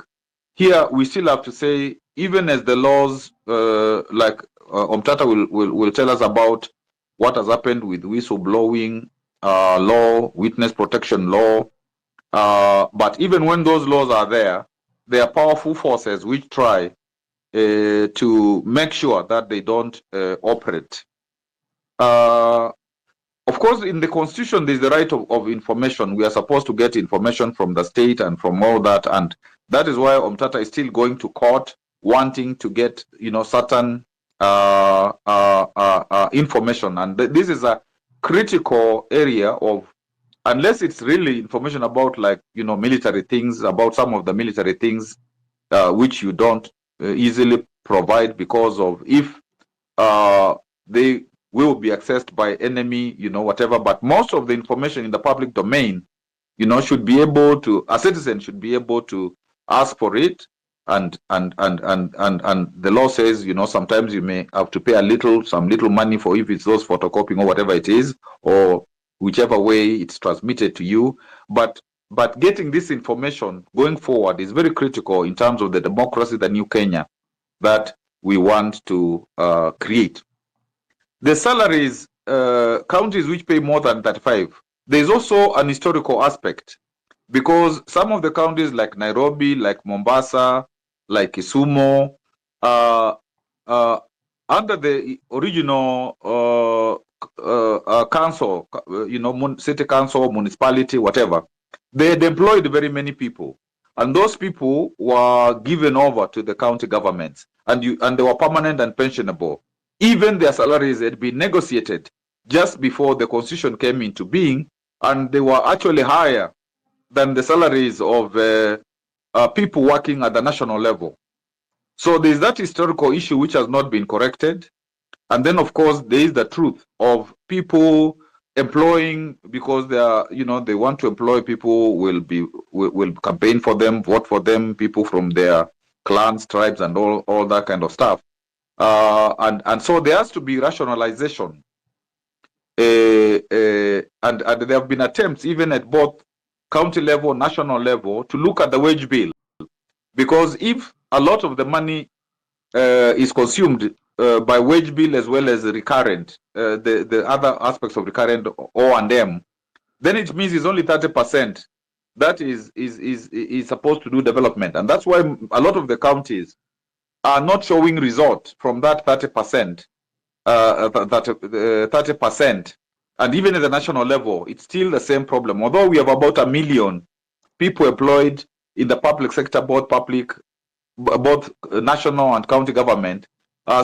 here we still have to say, even as the laws, like Omtata will tell us about what has happened with whistleblowing law, witness protection law, but even when those laws are there are powerful forces which try to make sure that they don't operate. Of course, in the Constitution, there's the right of information. We are supposed to get information from the state and from all that, and that is why Omtata is still going to court, wanting to get certain information. And this is a critical area of, unless it's really information about, like, military things, about some of the military things which you don't easily provide, because of if they will be accessed by enemy, whatever. But most of the information in the public domain, should be able to, a citizen should be able to ask for it, and the law says, sometimes you may have to pay some little money for, if it's those photocopying or whatever it is, or whichever way it's transmitted to you. But getting this information going forward is very critical in terms of the democracy, the new Kenya that we want to create. The salaries, counties which pay more than 35, there's also an historical aspect, because some of the counties like Nairobi, like Mombasa, like Kisumu, under the original council, city council, municipality, whatever, they had employed very many people, and those people were given over to the county governments, and they were permanent and pensionable. Even their salaries had been negotiated just before the constitution came into being, and they were actually higher than the salaries of people working at the national level. So there's that historical issue which has not been corrected. And then, of course, there is the truth of people employing because they are, they want to employ people, will campaign for them, vote for them, people from their clans, tribes, and all that kind of stuff. And so there has to be rationalization. And there have been attempts, even at both county level, national level, to look at the wage bill. Because if a lot of the money is consumed by wage bill as well as recurrent, the other aspects of recurrent O&M, then it means it's only 30% that is supposed to do development. And that's why a lot of the counties are not showing result from that 30%. 30%. And even at the national level, it's still the same problem. Although we have about 1 million people employed in the public sector, both national and county government,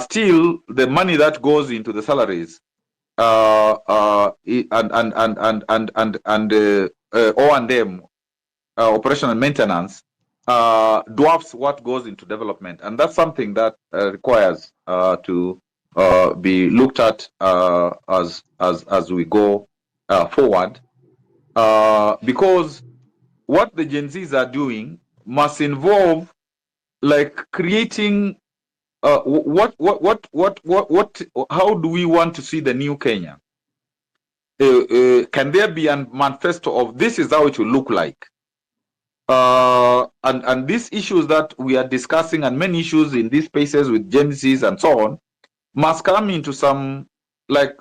still the money that goes into the salaries and O&M, operation and maintenance, dwarfs what goes into development, and that's something that requires to be looked at as we go forward, because what the Gen Zs are doing must involve like creating how do we want to see the new Kenya? Can there be a manifesto of this is how it will look like? And these issues that we are discussing, and many issues in these spaces with Gen Zs and so on, must come into some like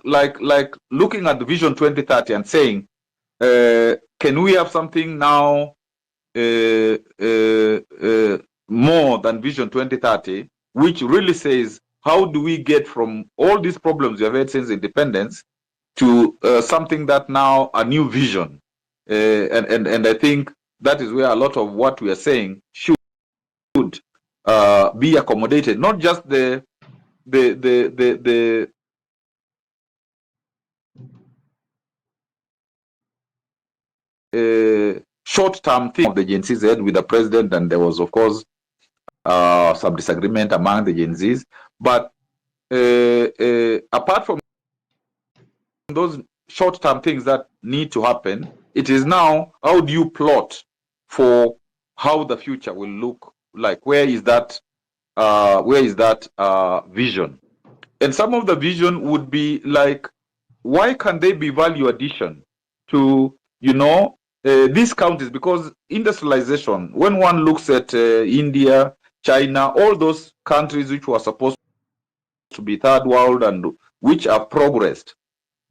looking at the Vision 2030 and saying, can we have something now more than Vision 2030, which really says how do we get from all these problems we have had since independence to something that now a new vision, and I think that is where a lot of what we are saying should be accommodated, not just the short-term thing of the Gen Zs had with the president, and there was, of course, some disagreement among the Gen Zs. But apart from those short-term things that need to happen, it is now how do you plot for how the future will look like? Where is that vision? And some of the vision would be like, why can they be value addition to these countries? Because industrialization, when one looks at India, China, all those countries which were supposed to be third world and which have progressed,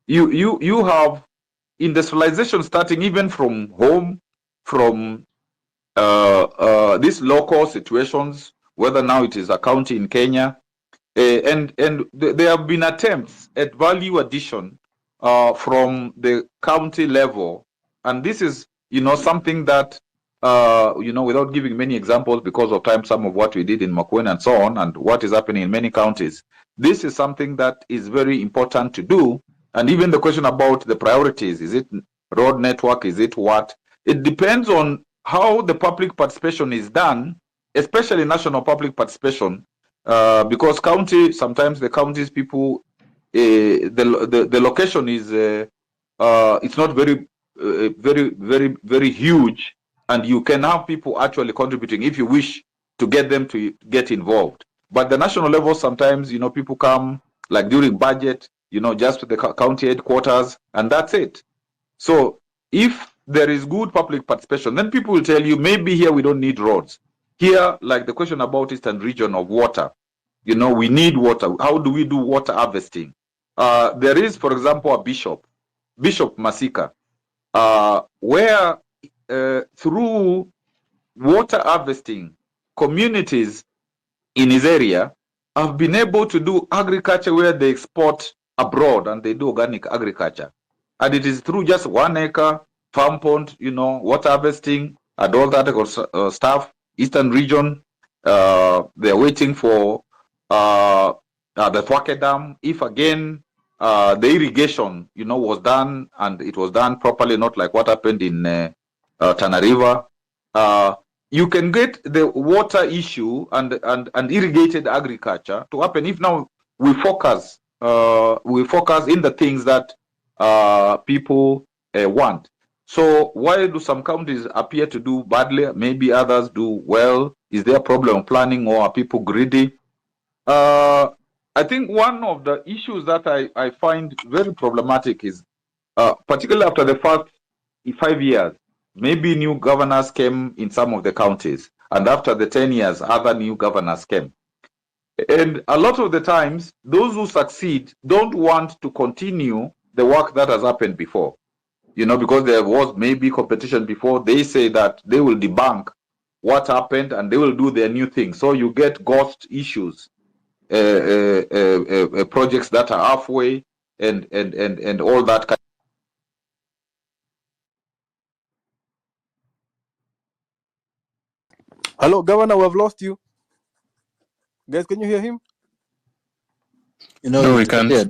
you have industrialization starting even from home, from these local situations, whether now it is a county in Kenya, and there have been attempts at value addition from the county level, and this is something that without giving many examples because of time, some of what we did in Makueni and so on, and what is happening in many counties, this is something that is very important to do. And even the question about the priorities, is it road network, is it what? It depends on how the public participation is done, especially national public participation, because sometimes the counties people, the location is it's not very huge, and you can have people actually contributing if you wish to get them to get involved. But the national level, sometimes people come like during budget, just to the county headquarters, and that's it. So if there is good public participation, then people will tell you, maybe here we don't need roads. Here, like the question about Eastern region of water, we need water. How do we do water harvesting? There is, for example, a Bishop Masika, where through water harvesting, communities in his area have been able to do agriculture where they export abroad and they do organic agriculture. And it is through just 1 acre farm pond, water harvesting and all that stuff. Eastern region, they're waiting for the Thwake Dam. If again the irrigation, was done and it was done properly, not like what happened in Tana River, you can get the water issue and irrigated agriculture to happen if now we focus in the things that people want. So why do some counties appear to do badly? Maybe others do well. Is there a problem of planning, or are people greedy? I think one of the issues that I find very problematic is, particularly after the first 5 years, maybe new governors came in some of the counties, and after the 10 years, other new governors came. And a lot of the times, those who succeed don't want to continue the work that has happened before. Because there was maybe competition before, they say that they will debunk what happened and they will do their new thing. So you get ghost issues, projects that are halfway and all that kind. Hello, Governor, we have lost you. Guys, can you hear him? No, we can't. Yeah.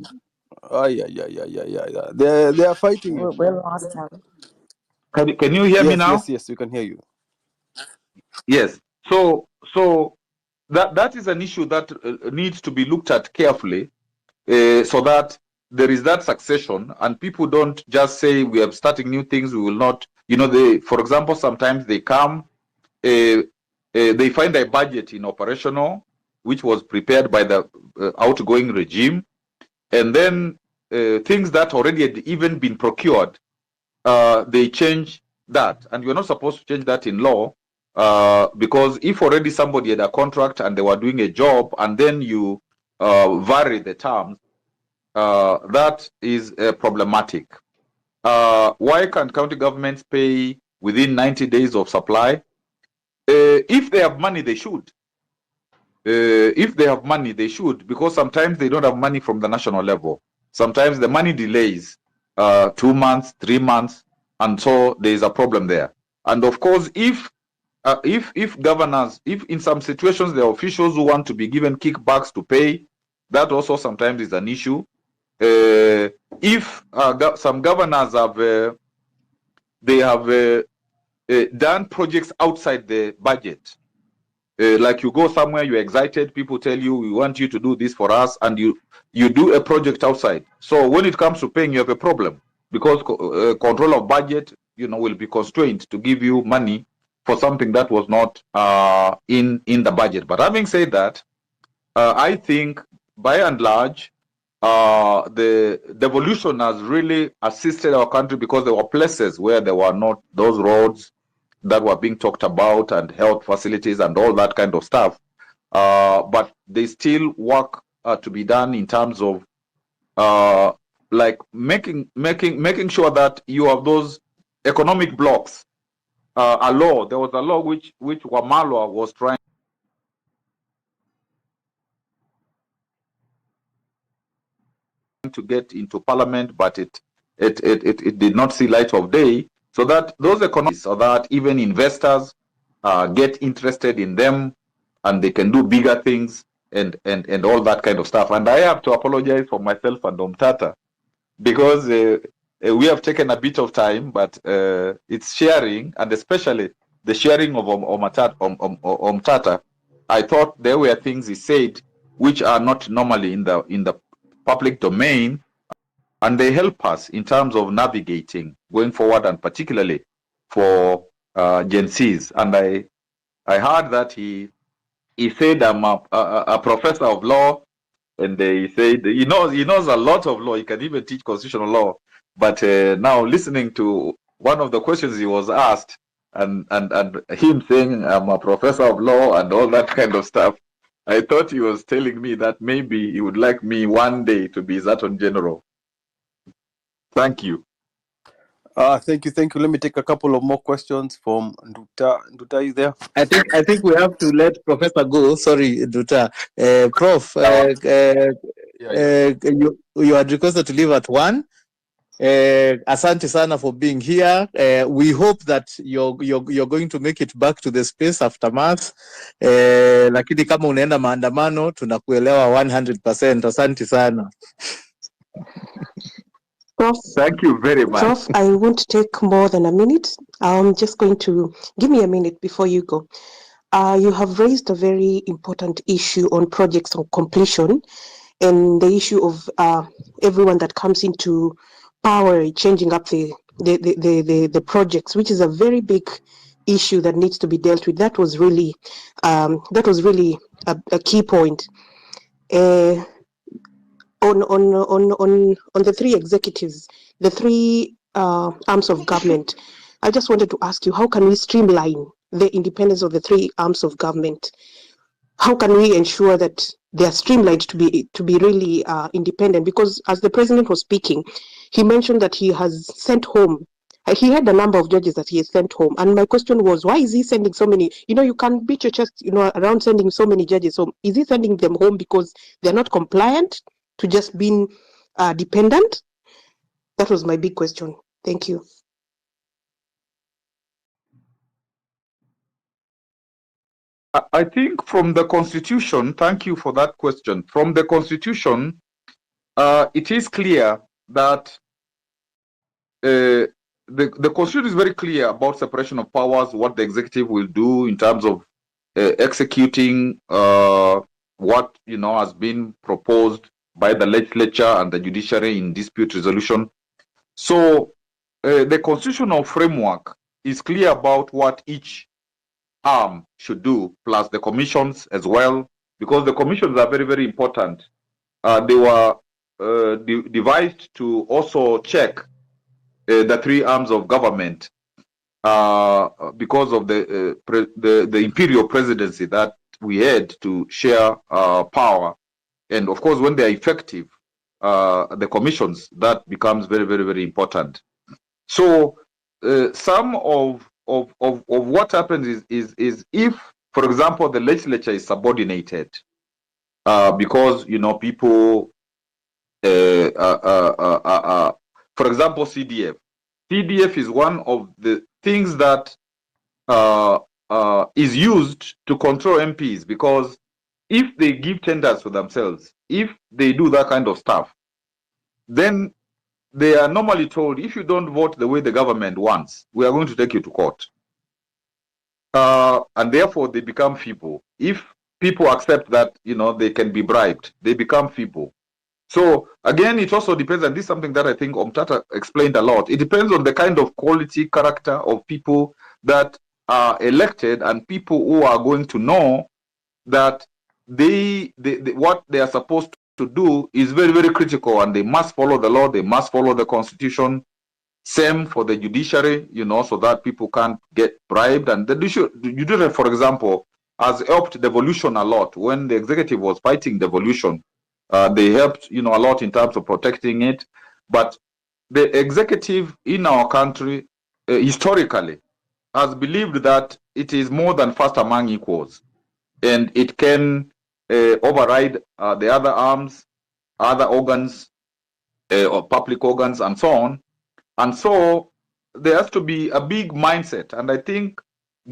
They are fighting you. We're lost now. Can you hear me now? Yes, we can hear you. Yes. So that is an issue that needs to be looked at carefully, so that there is that succession and people don't just say we are starting new things, we will not. For example, sometimes they come, they find a budget in operational, which was prepared by the outgoing regime, and then things that already had even been procured, they change that, and you're not supposed to change that in law, because if already somebody had a contract and they were doing a job and then you vary the terms, that is problematic. Why can't county governments pay within 90 days of supply? If they have money, they should. If they have money, they should, because sometimes they don't have money from the national level. Sometimes the money delays 2 months, 3 months, and so there is a problem there. And of course, if governors, if in some situations there are officials who want to be given kickbacks to pay, that also sometimes is an issue. If some governors have done projects outside the budget, like you go somewhere, you're excited, people tell you, we want you to do this for us, and you do a project outside. So when it comes to paying, you have a problem, because control of budget, will be constrained to give you money for something that was not in the budget. But having said that, I think by and large, the devolution has really assisted our country, because there were places where there were not those roads that were being talked about and health facilities and all that kind of stuff. But there's still work to be done in terms of like making sure that you have those economic blocks. There was a law which Wamalwa was trying to get into parliament, but it did not see light of day, so that those economics, so that even investors get interested in them and they can do bigger things and all that kind of stuff. And I have to apologize for myself and Omtata, because we have taken a bit of time, but it's sharing, and especially the sharing of Omtata. I thought there were things he said which are not normally in the public domain, and they help us in terms of navigating going forward, and particularly for Gen Zs. And I heard that he said, I'm a professor of law, and he said he knows a lot of law. He can even teach constitutional law. But now listening to one of the questions he was asked, and him saying I'm a professor of law and all that kind of stuff, I thought he was telling me that maybe he would like me one day to be his Attorney General. Thank you. Thank you. Let me take a couple of more questions from Nduta. Nduta, are you there? I think we have to let Professor go. Sorry, Duta. Prof, you had requested to leave at 1. Asante sana for being here. We hope that you're going to make it back to the space after mass. Lakini kama unaenda maandamano tunakuelewa 100%. Asante sana. Prof, thank you very much. Prof, I won't take more than a minute. I'm just going to give me a minute before you go. You have raised a very important issue on projects on completion and the issue of everyone that comes into power changing up the projects, which is a very big issue that needs to be dealt with. That was really a key point. On the 3 executives, the 3 arms of government, I just wanted to ask you, how can we streamline the independence of the 3 arms of government? How can we ensure that they are streamlined to be really independent? Because as the president was speaking, he mentioned that he has sent home. He had a number of judges that he has sent home, and my question was, why is he sending so many? You can beat your chest, around sending so many judges. So is he sending them home because they're not compliant to just being dependent? That was my big question. Thank you. I think from the Constitution, thank you for that question. From the Constitution, it is clear that the Constitution is very clear about separation of powers, what the executive will do in terms of executing what has been proposed by the legislature and the judiciary in dispute resolution. So the constitutional framework is clear about what each arm should do, plus the commissions as well, because the commissions are very, very important. They were devised to also check the 3 arms of government because of the imperial presidency that we had to share power. And of course, when they are effective, the commissions, that becomes very, very, very important. So some of what happens is if, for example, the legislature is subordinated because people, for example, CDF is one of the things that is used to control MPs, because if they give tenders for themselves, if they do that kind of stuff, then they are normally told, if you don't vote the way the government wants, we are going to take you to court. And therefore, they become feeble. If people accept that, they can be bribed, they become feeble. So again, it also depends, and this is something that I think Omtata explained a lot. It depends on the kind of quality, character of people that are elected, and people who are going to know that they what they are supposed to do is very, very critical, and they must follow the law, they must follow the constitution. Same for the judiciary, so that people can't get bribed. And the judiciary, for example, has helped devolution a lot. When the executive was fighting devolution, they helped, a lot in terms of protecting it. But the executive in our country, historically, has believed that it is more than first among equals, and it can override the other arms, other organs, or public organs, and so on. And so there has to be a big mindset. And I think,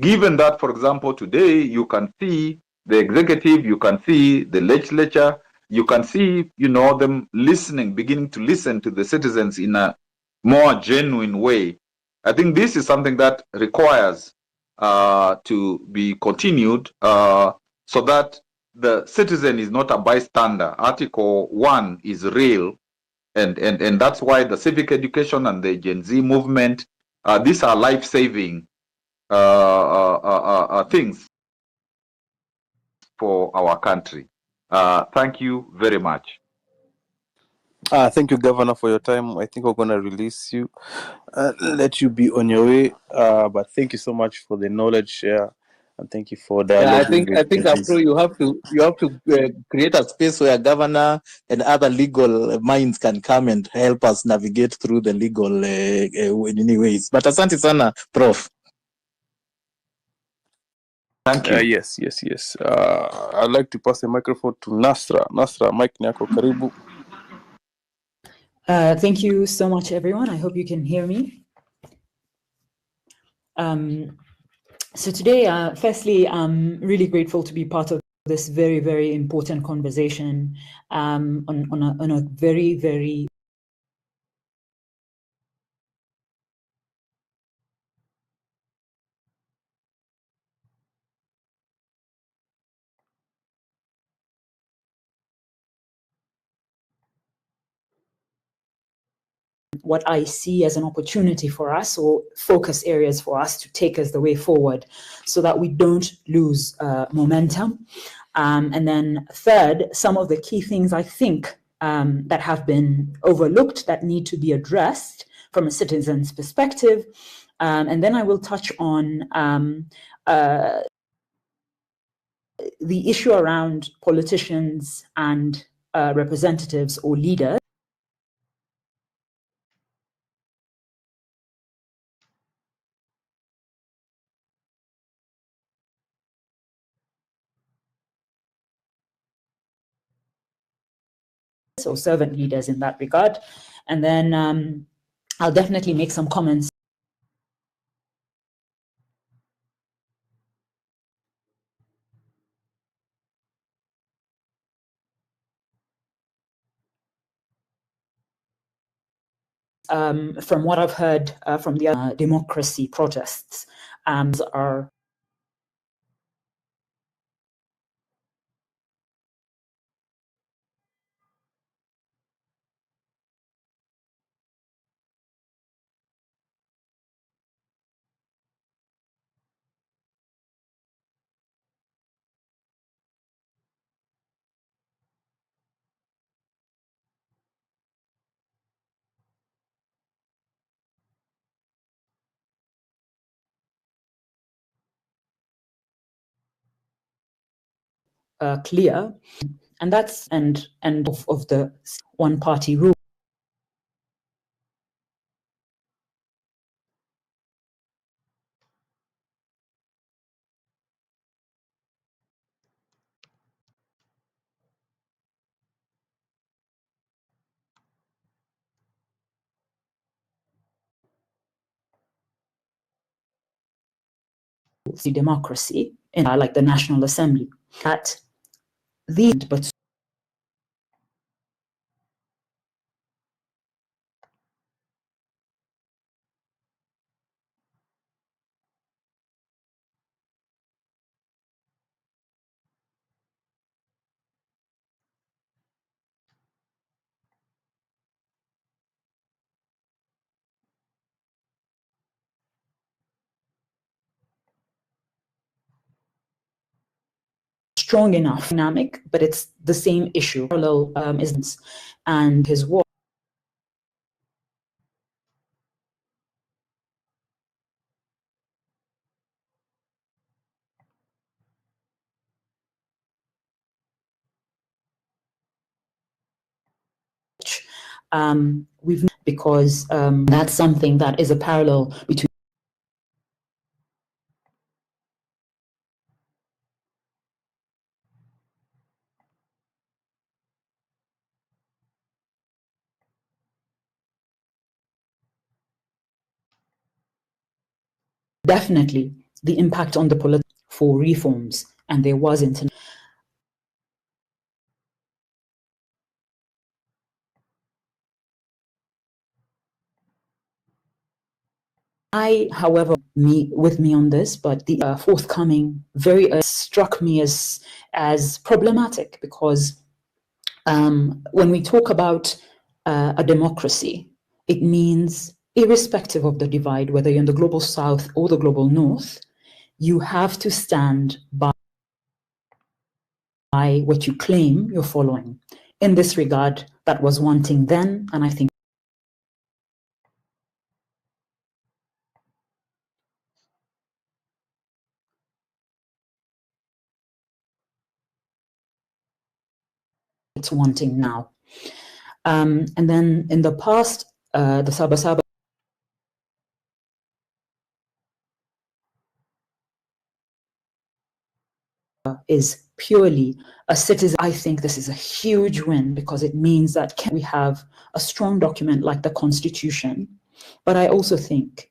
given that, for example, today you can see the executive, you can see the legislature, you can see, them beginning to listen to the citizens in a more genuine way. I think this is something that requires to be continued so that the citizen is not a bystander. Article 1 is real. And that's why the civic education and the Gen Z movement, these are life-saving things for our country. Thank you very much. Thank you, Governor, for your time. I think we're going to release you, let you be on your way. But thank you so much for the knowledge share. and thank you for Yeah, dialoguing with I think Gen Afro, Zs. you have to create a space where governor and other legal minds can come and help us navigate through the legal in any ways. But asante sana, Prof. Thank you. Yes. I'd like to pass the microphone to Nasra. Nasra, mic ni yako, karibu. Thank you so much, everyone. I hope you can hear me. So today, firstly, I'm really grateful to be part of this very, very important conversation on a very, very what I see as an opportunity for us, or focus areas for us to take us the way forward so that we don't lose momentum. And then third, some of the key things I think that have been overlooked that need to be addressed from a citizen's perspective. And then I will touch on the issue around politicians and representatives or leaders. Or servant leaders in that regard. And then I'll definitely make some comments from what I've heard from the democracy protests are clear, and that's and of the one-party rule. The democracy in like the National Assembly at the but strong enough dynamic, but it's the same issue. Parallel is and his work. We've because that's something that is a parallel between definitely the impact on the politics for reforms, and there wasn't. However, with me on this, but the forthcoming very struck me as problematic because when we talk about a democracy, it means irrespective of the divide, whether you're in the global south or the global north, you have to stand by what you claim you're following. In this regard, that was wanting then, and I think it's wanting now. And then in the past, the Saba is purely a citizen. I think this is a huge win because it means that we have a strong document like the Constitution. But I also think,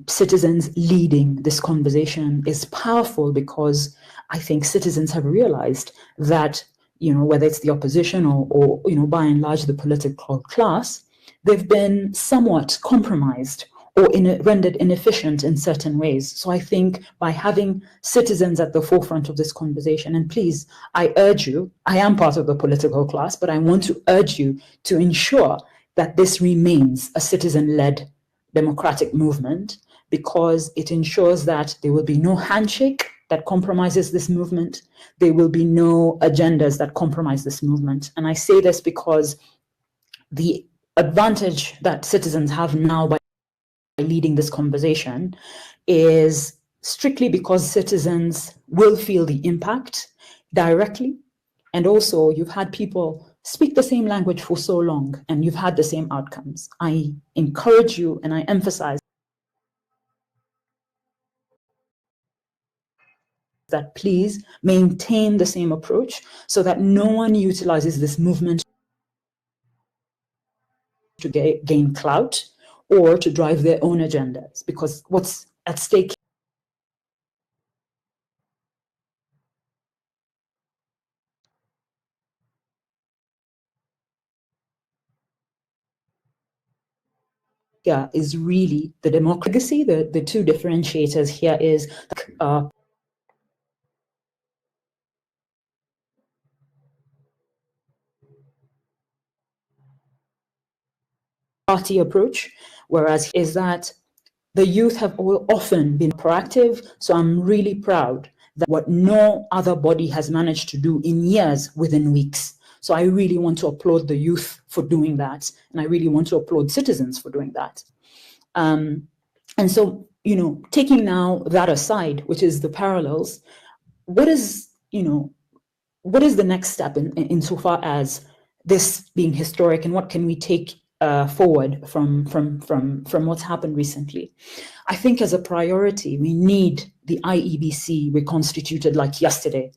citizens leading this conversation is powerful because I think citizens have realized that, whether it's the opposition or by and large the political class, they've been somewhat compromised or rendered inefficient in certain ways. So I think by having citizens at the forefront of this conversation, and please, I urge you, I am part of the political class, but I want to urge you to ensure that this remains a citizen-led democratic movement, because it ensures that there will be no handshake that compromises this movement. There will be no agendas that compromise this movement. And I say this because the advantage that citizens have now by leading this conversation is strictly because citizens will feel the impact directly. And also you've had people speak the same language for so long and you've had the same outcomes. I encourage you and I emphasize that please maintain the same approach so that no one utilizes this movement to gain clout or to drive their own agendas, because what's at stake here is really the democracy. The two differentiators here is party approach, whereas is that the youth have often been proactive. So I'm really proud that what no other body has managed to do in years within weeks. So I really want to applaud the youth for doing that. And I really want to applaud citizens for doing that. And so, taking now that aside, which is the parallels, what is the next step insofar as this being historic, and what can we take forward from what's happened recently? I think as a priority, we need the IEBC reconstituted like yesterday.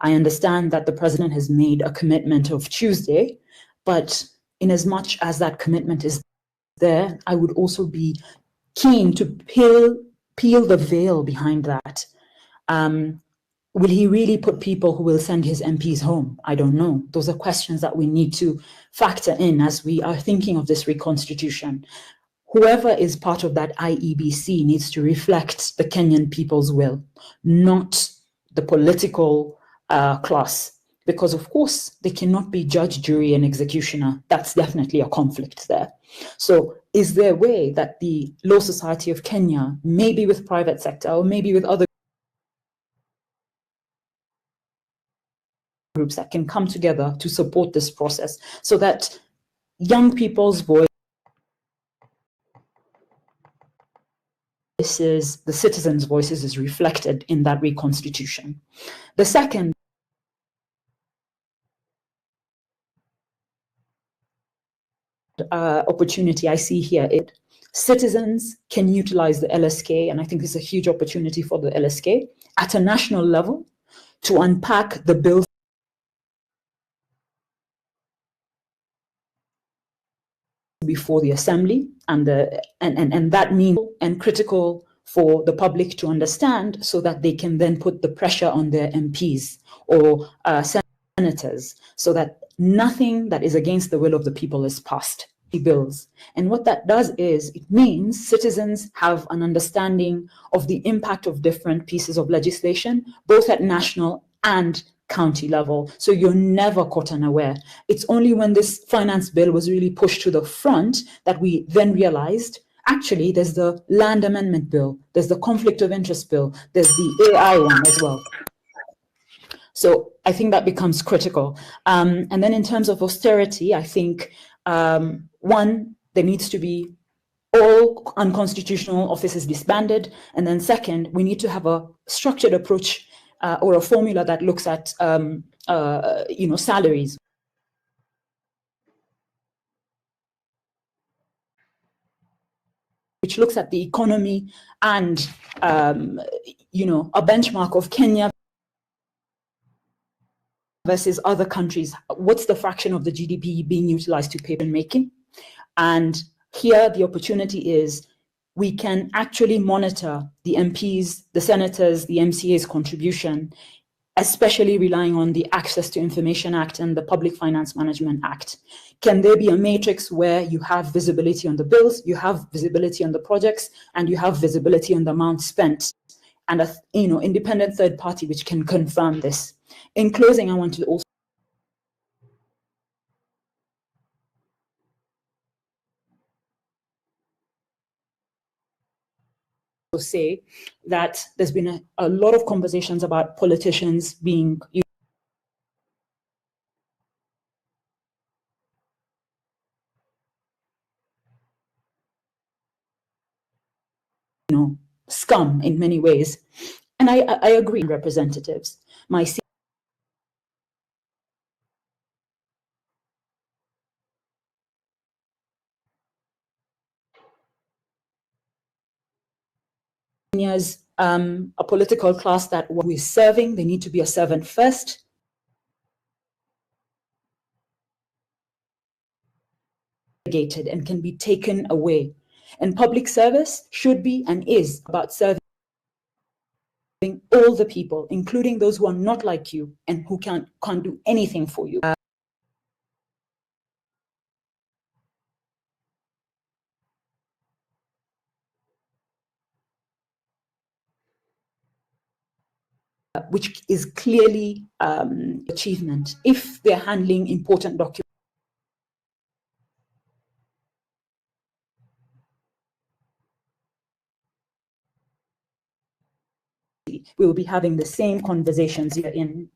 I understand that the president has made a commitment of Tuesday, but in as much as that commitment is there, I would also be keen to peel the veil behind that. Will he really put people who will send his MPs home? I don't know. Those are questions that we need to factor in as we are thinking of this reconstitution. Whoever is part of that IEBC needs to reflect the Kenyan people's will, not the political class. Because of course, they cannot be judge, jury, and executioner. That's definitely a conflict there. So is there a way that the Law Society of Kenya, maybe with private sector or maybe with other groups that can come together to support this process so that young people's voices, the citizens' voices, is reflected in that reconstitution? The second opportunity I see here is citizens can utilize the LSK, and I think it's a huge opportunity for the LSK at a national level to unpack the bills before the assembly, and that means and critical for the public to understand so that they can then put the pressure on their MPs or senators so that nothing that is against the will of the people is passed. Bills. And what that does is it means citizens have an understanding of the impact of different pieces of legislation, both at national and county level. So you're never caught unaware. It's only when this finance bill was really pushed to the front that we then realized, actually, there's the land amendment bill, there's the conflict of interest bill, there's the AI one as well. So I think that becomes critical. And then in terms of austerity, I think, one, there needs to be all unconstitutional offices disbanded. And then second, we need to have a structured approach or a formula that looks at salaries, which looks at the economy and a benchmark of Kenya versus other countries. What's the fraction of the GDP being utilized to paper making? And here the opportunity is we can actually monitor the MPs, the senators, the MCA's contribution, especially relying on the Access to Information Act and the Public Finance Management Act. Can there be a matrix where you have visibility on the bills, you have visibility on the projects, and you have visibility on the amount spent, and a independent third party which can confirm this? In closing, I want to also say that there's been a lot of conversations about politicians being scum in many ways. And I agree with representatives. My seniors, a political class that who is serving, they need to be a servant first. And can be taken away. And public service should be and is about serving all the people, including those who are not like you and who can't do anything for you. Which is clearly achievement if they're handling important documents. We will be having the same conversations here in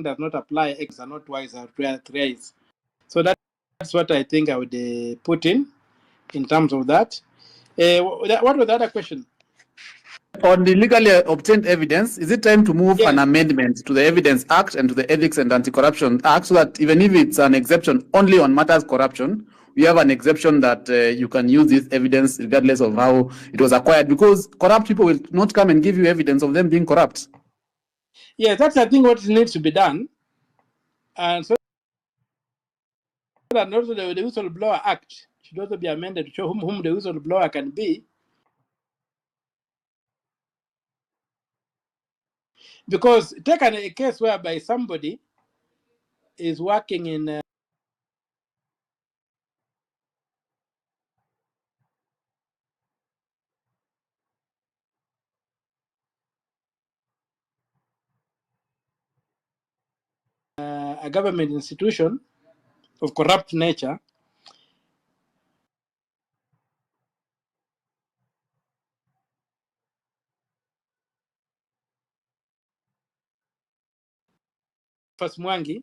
does not apply, X are not twice or thrice. So that's what I think I would put in terms of that. What was the other question? On the legally obtained evidence, is it time to move an amendment to the Evidence Act and to the Ethics and Anti-Corruption Act so that even if it's an exception only on matters corruption, we have an exception that you can use this evidence regardless of how it was acquired, because corrupt people will not come and give you evidence of them being corrupt. Yeah, that's I think what needs to be done. And so that also the Whistleblower Act should also be amended to show whom the whistleblower can be. Because take a case whereby somebody is working in a government institution of corrupt nature. First Mwangi,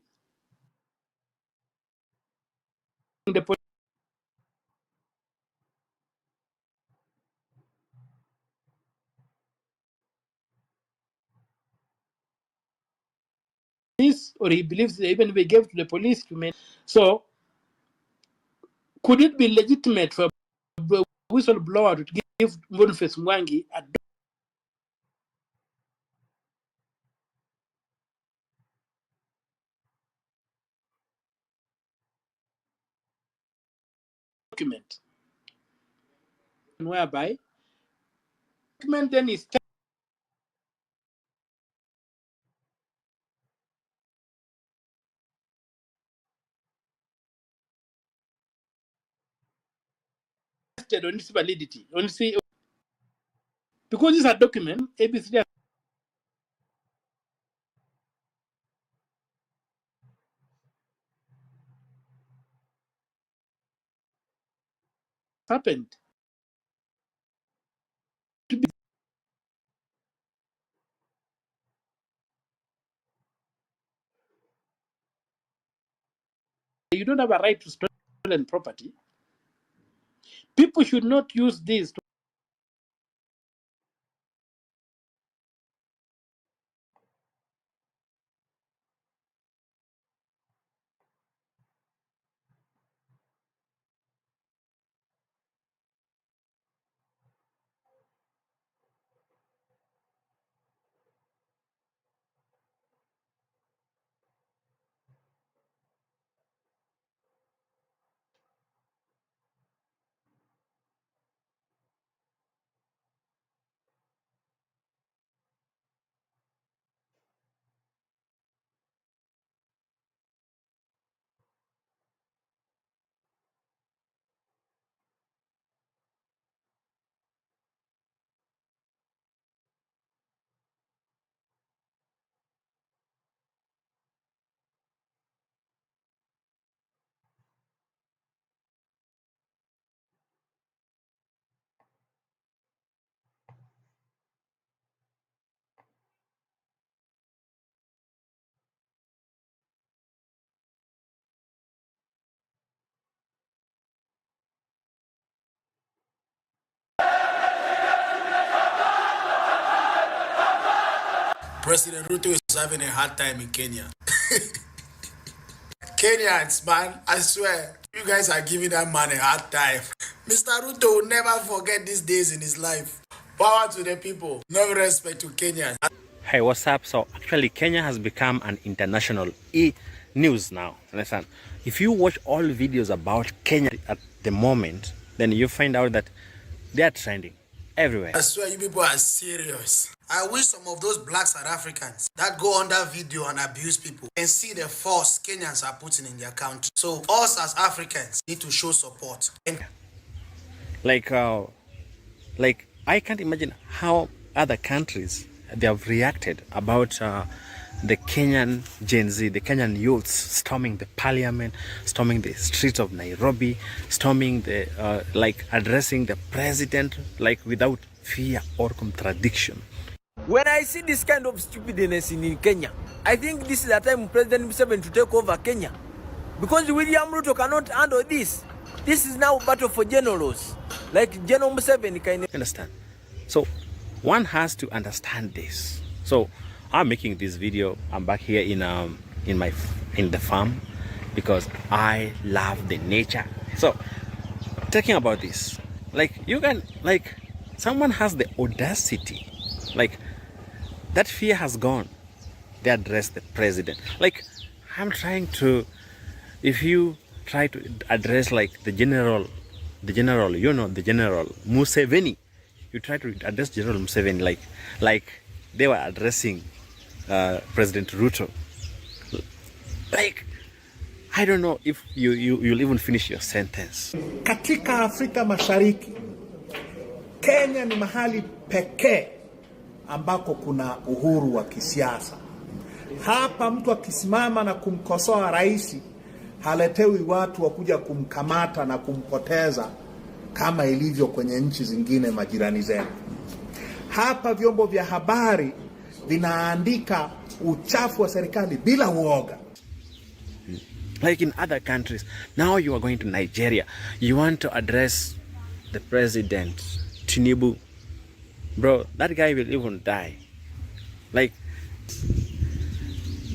the police, or he believes even if he gave to the police to make. So could it be legitimate for a whistleblower to give Boniface Mwangi a document whereby document then is tested on its validity, because this is a document, ABC has happened. You don't have a right to stolen property. People should not use this to President Ruto is having a hard time in Kenya. Kenyans, man, I swear, you guys are giving that man a hard time. Mr. Ruto will never forget these days in his life. Power to the people. No respect to Kenyans. Hey, what's up? So actually, Kenya has become an international news now. Understand? If you watch all videos about Kenya at the moment, then you find out that they are trending everywhere. I swear you people are serious. I wish some of those black South Africans that go on that video and abuse people and see the force Kenyans are putting in their country. So us as Africans need to show support. Like I can't imagine how other countries they have reacted about the Kenyan Gen Z, the Kenyan youths storming the parliament, storming the streets of Nairobi, storming the like addressing the president like without fear or contradiction. When I see this kind of stupidness in Kenya, I think this is the time President Museveni to take over Kenya. Because William Ruto cannot handle this. This is now a battle for generals. Like General Museveni kind of... Understand? So one has to understand this. So I'm making this video. I'm back here in the farm because I love the nature. So talking about this, like you can, like someone has the audacity, like that fear has gone. They address the president. Like I'm trying to, if you try to address like the general, you know, the general Museveni, you try to address General Museveni like they were addressing President Ruto. Like I don't know if you'll even finish your sentence. Katika Afrika Mashariki, Kenya ni mahali pekee ambako kuna uhuru wa kisiasa. Hapa mtu akisimama na kumkosoa rais, haletewi watu wakuja kumkamata na kumpoteza kama ilivyo kwenye nchi zingine majirani zetu. Hapa vyombo vya habari vinaandika uchafu wa serikali bila uoga. Like in other countries, now you are going to Nigeria, you want to address the president, Tinubu. Bro, that guy will even die. Like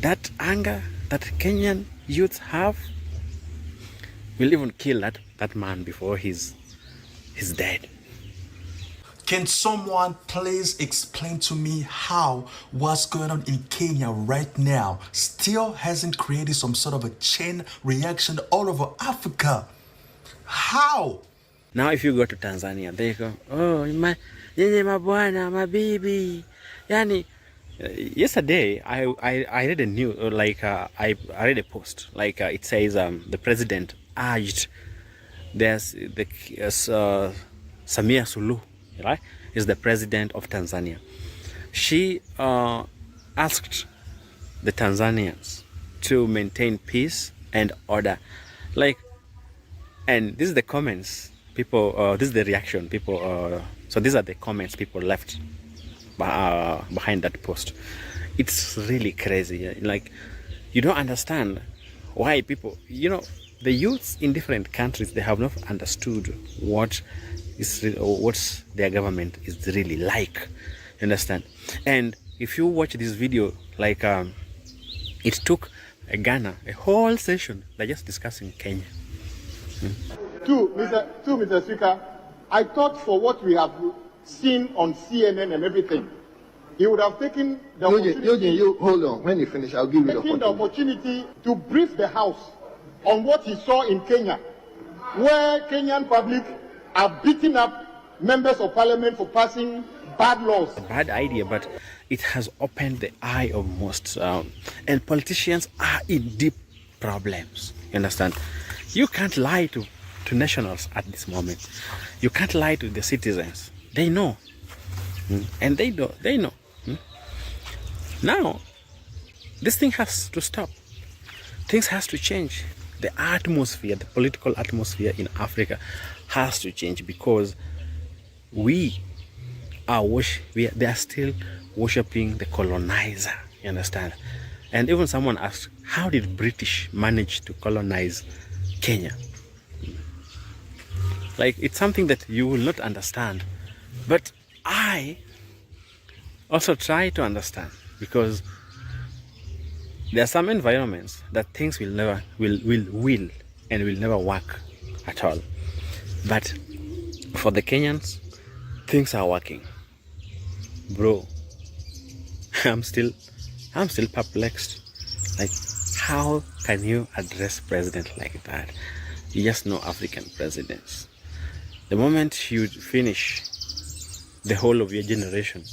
that anger that Kenyan youths have will even kill that man before he's dead. Can someone please explain to me how what's going on in Kenya right now still hasn't created some sort of a chain reaction all over Africa? How? Now if you go to Tanzania, they go, oh, yenye mabwana, mabibi. Yani, yesterday I read a news, like I read a post, like it says the president urged there's the Samia Suluhu, right, is the president of Tanzania. She asked the Tanzanians to maintain peace and order, like, and this is the comments people, this is the reaction people, so these are the comments people left behind that post. It's really crazy. Like, you don't understand why people, you know, the youths in different countries, they have not understood what their government is really like. You understand? And if you watch this video, like it took Ghana a whole session like just discussing Kenya. Mr. Speaker, I thought for what we have seen on CNN and everything, he would have taken the opportunity. Hold on. When you finish, I'll give you the opportunity to brief the House on what he saw in Kenya, where Kenyan public are beating up members of parliament for passing bad laws. A bad idea, but it has opened the eye of most. And politicians are in deep problems. You understand? You can't lie to nationals at this moment. You can't lie to the citizens. They know. And they know. Now, this thing has to stop. Things has to change. The atmosphere, the political atmosphere in Africa has to change, because they are still worshipping the colonizer. You understand? And even someone asked, how did British manage to colonize Kenya? Like, it's something that you will not understand. But I also try to understand, because there are some environments that things will never work at all. But for the Kenyans, things are working. Bro, I'm still perplexed. Like, how can you address president like that? You just know African presidents. The moment you finish, the whole of your generation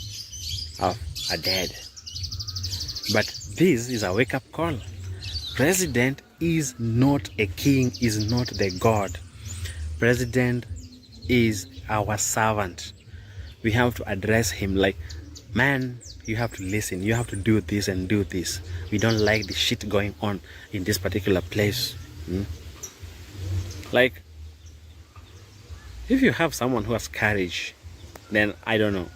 are dead. But this is a wake-up call. President is not a king, is not the God. President is our servant. We have to address him like, man, you have to listen, you have to do this and do this. We don't like the shit going on in this particular place. Like, if you have someone who has courage, then I don't know.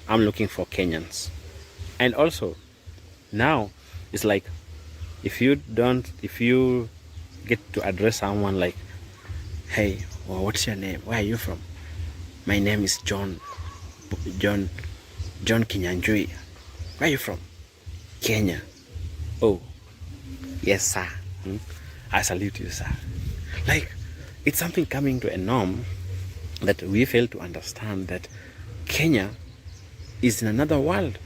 I'm looking for Kenyans. And also, now it's like, if you get to address someone like, hey, well, what's your name? Where are you from? My name is John Kinyanjui. Where are you from? Kenya. Oh, yes, sir. I salute you, sir. Like, it's something coming to a norm that we fail to understand, that Kenya is in another world.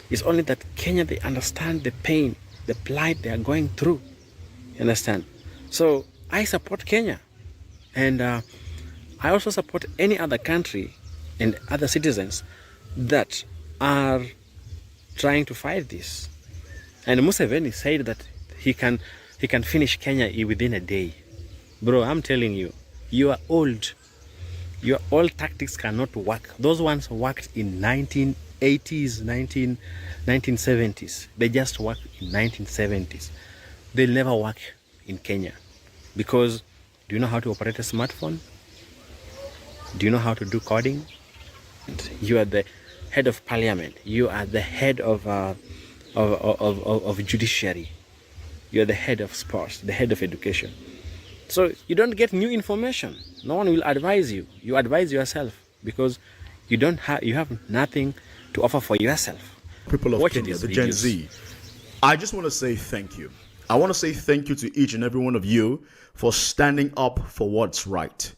It's only that Kenya, they understand the pain, the plight they are going through. You understand? So I support Kenya. And I also support any other country and other citizens that are trying to fight this. And Museveni said that he can finish Kenya within a day. Bro, I'm telling you, you are old. Your old tactics cannot work. Those ones worked in 1980s, 1970s. They just worked in 1970s. They'll never work in Kenya. Because, do you know how to operate a smartphone? Do you know how to do coding? You are the head of parliament. You are the head of judiciary. You are the head of sports, the head of education. So you don't get new information. No one will advise you. You advise yourself, because you have nothing to offer for yourself. People of Kenya, the Gen Z, I just want to say thank you. I want to say thank you to each and every one of you for standing up for what's right.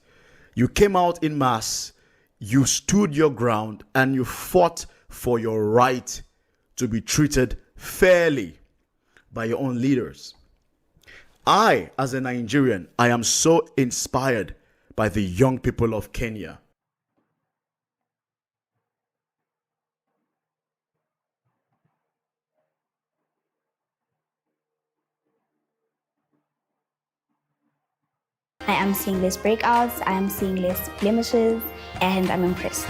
You came out in mass, you stood your ground, and you fought for your right to be treated fairly by your own leaders. I, as a Nigerian, I am so inspired by the young people of Kenya. I am seeing less breakouts, I am seeing less blemishes, and I'm impressed.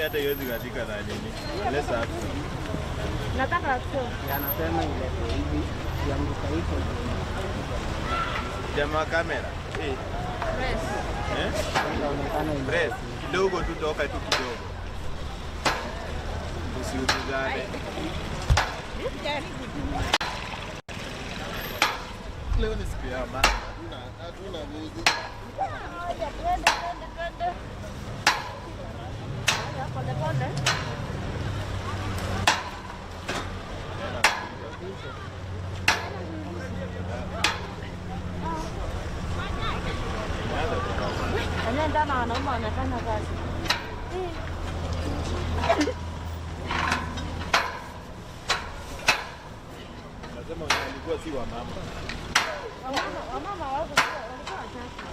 hata yote katika na nini? Unless hapo. Nataka sio. Anasema ile hivi ya mkaiko. Jamaa kamera. Press. Inaonekana ile. Press. Kidogo tu toka tu kidogo. Usiudhane. Leo ni siku ya bana. Hatuna muziki. Twende. Pole pole. Anaenda na wanaume wanafanya kazi. Nasema walikuwa si wa mama. Wamama wako walikuwa wachache.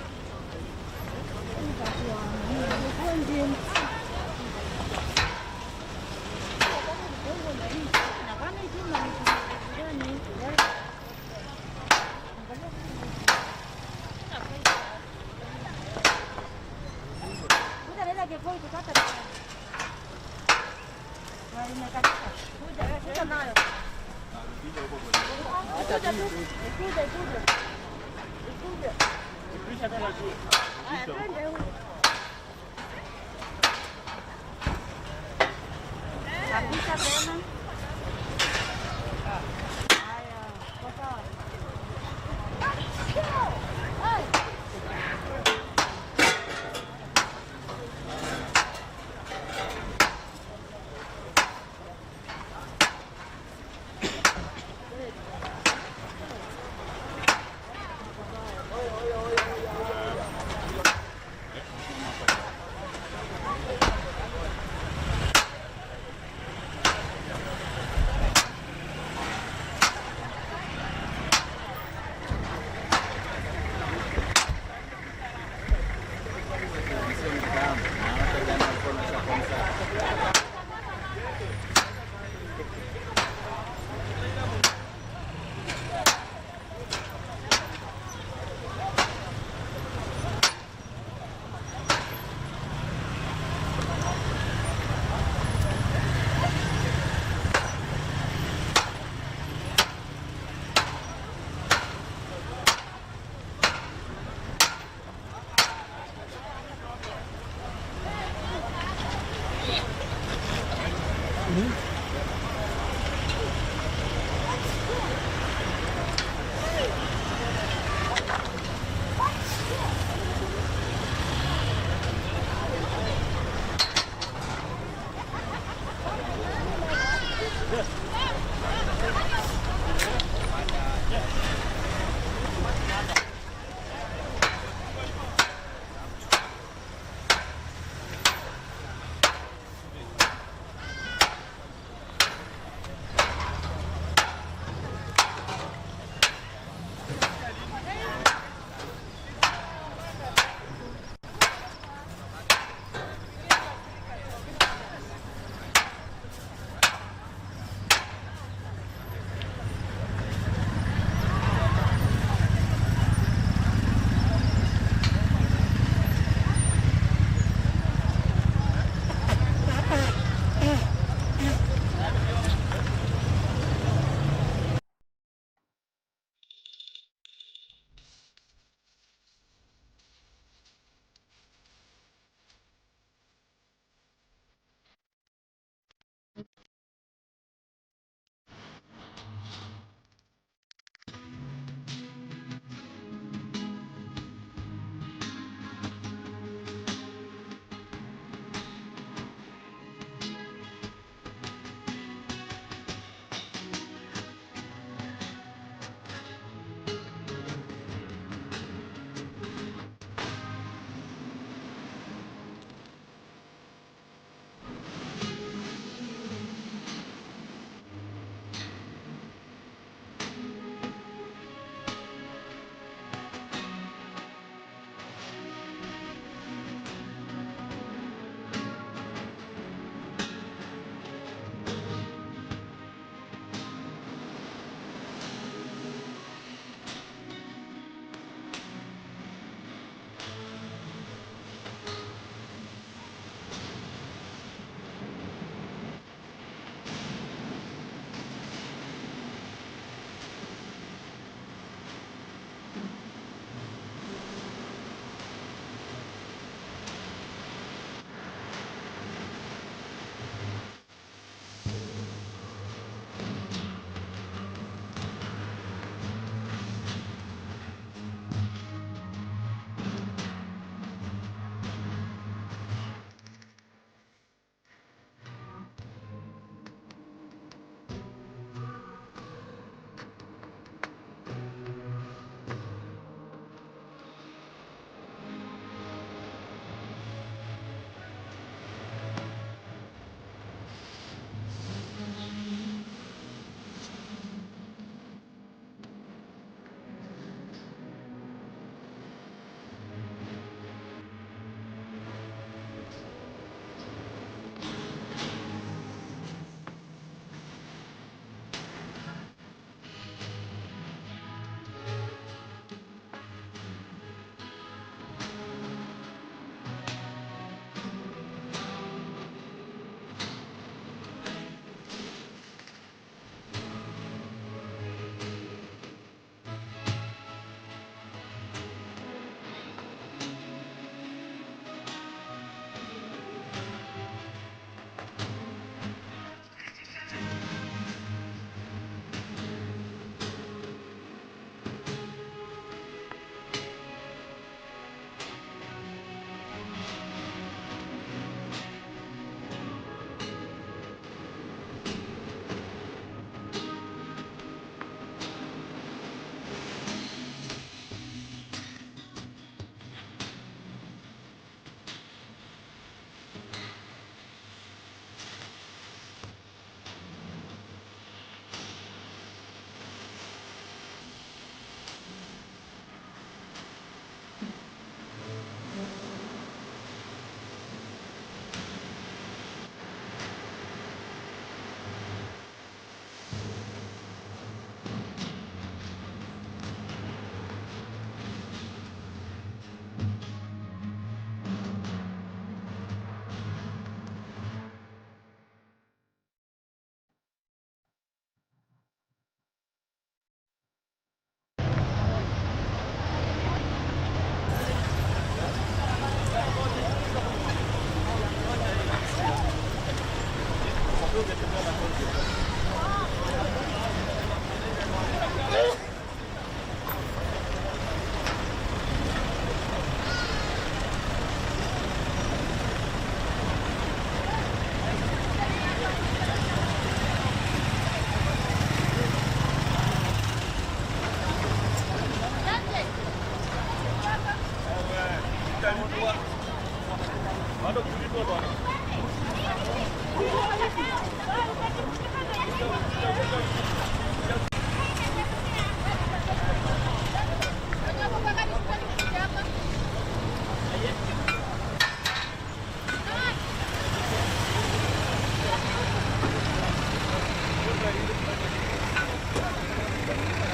Saba.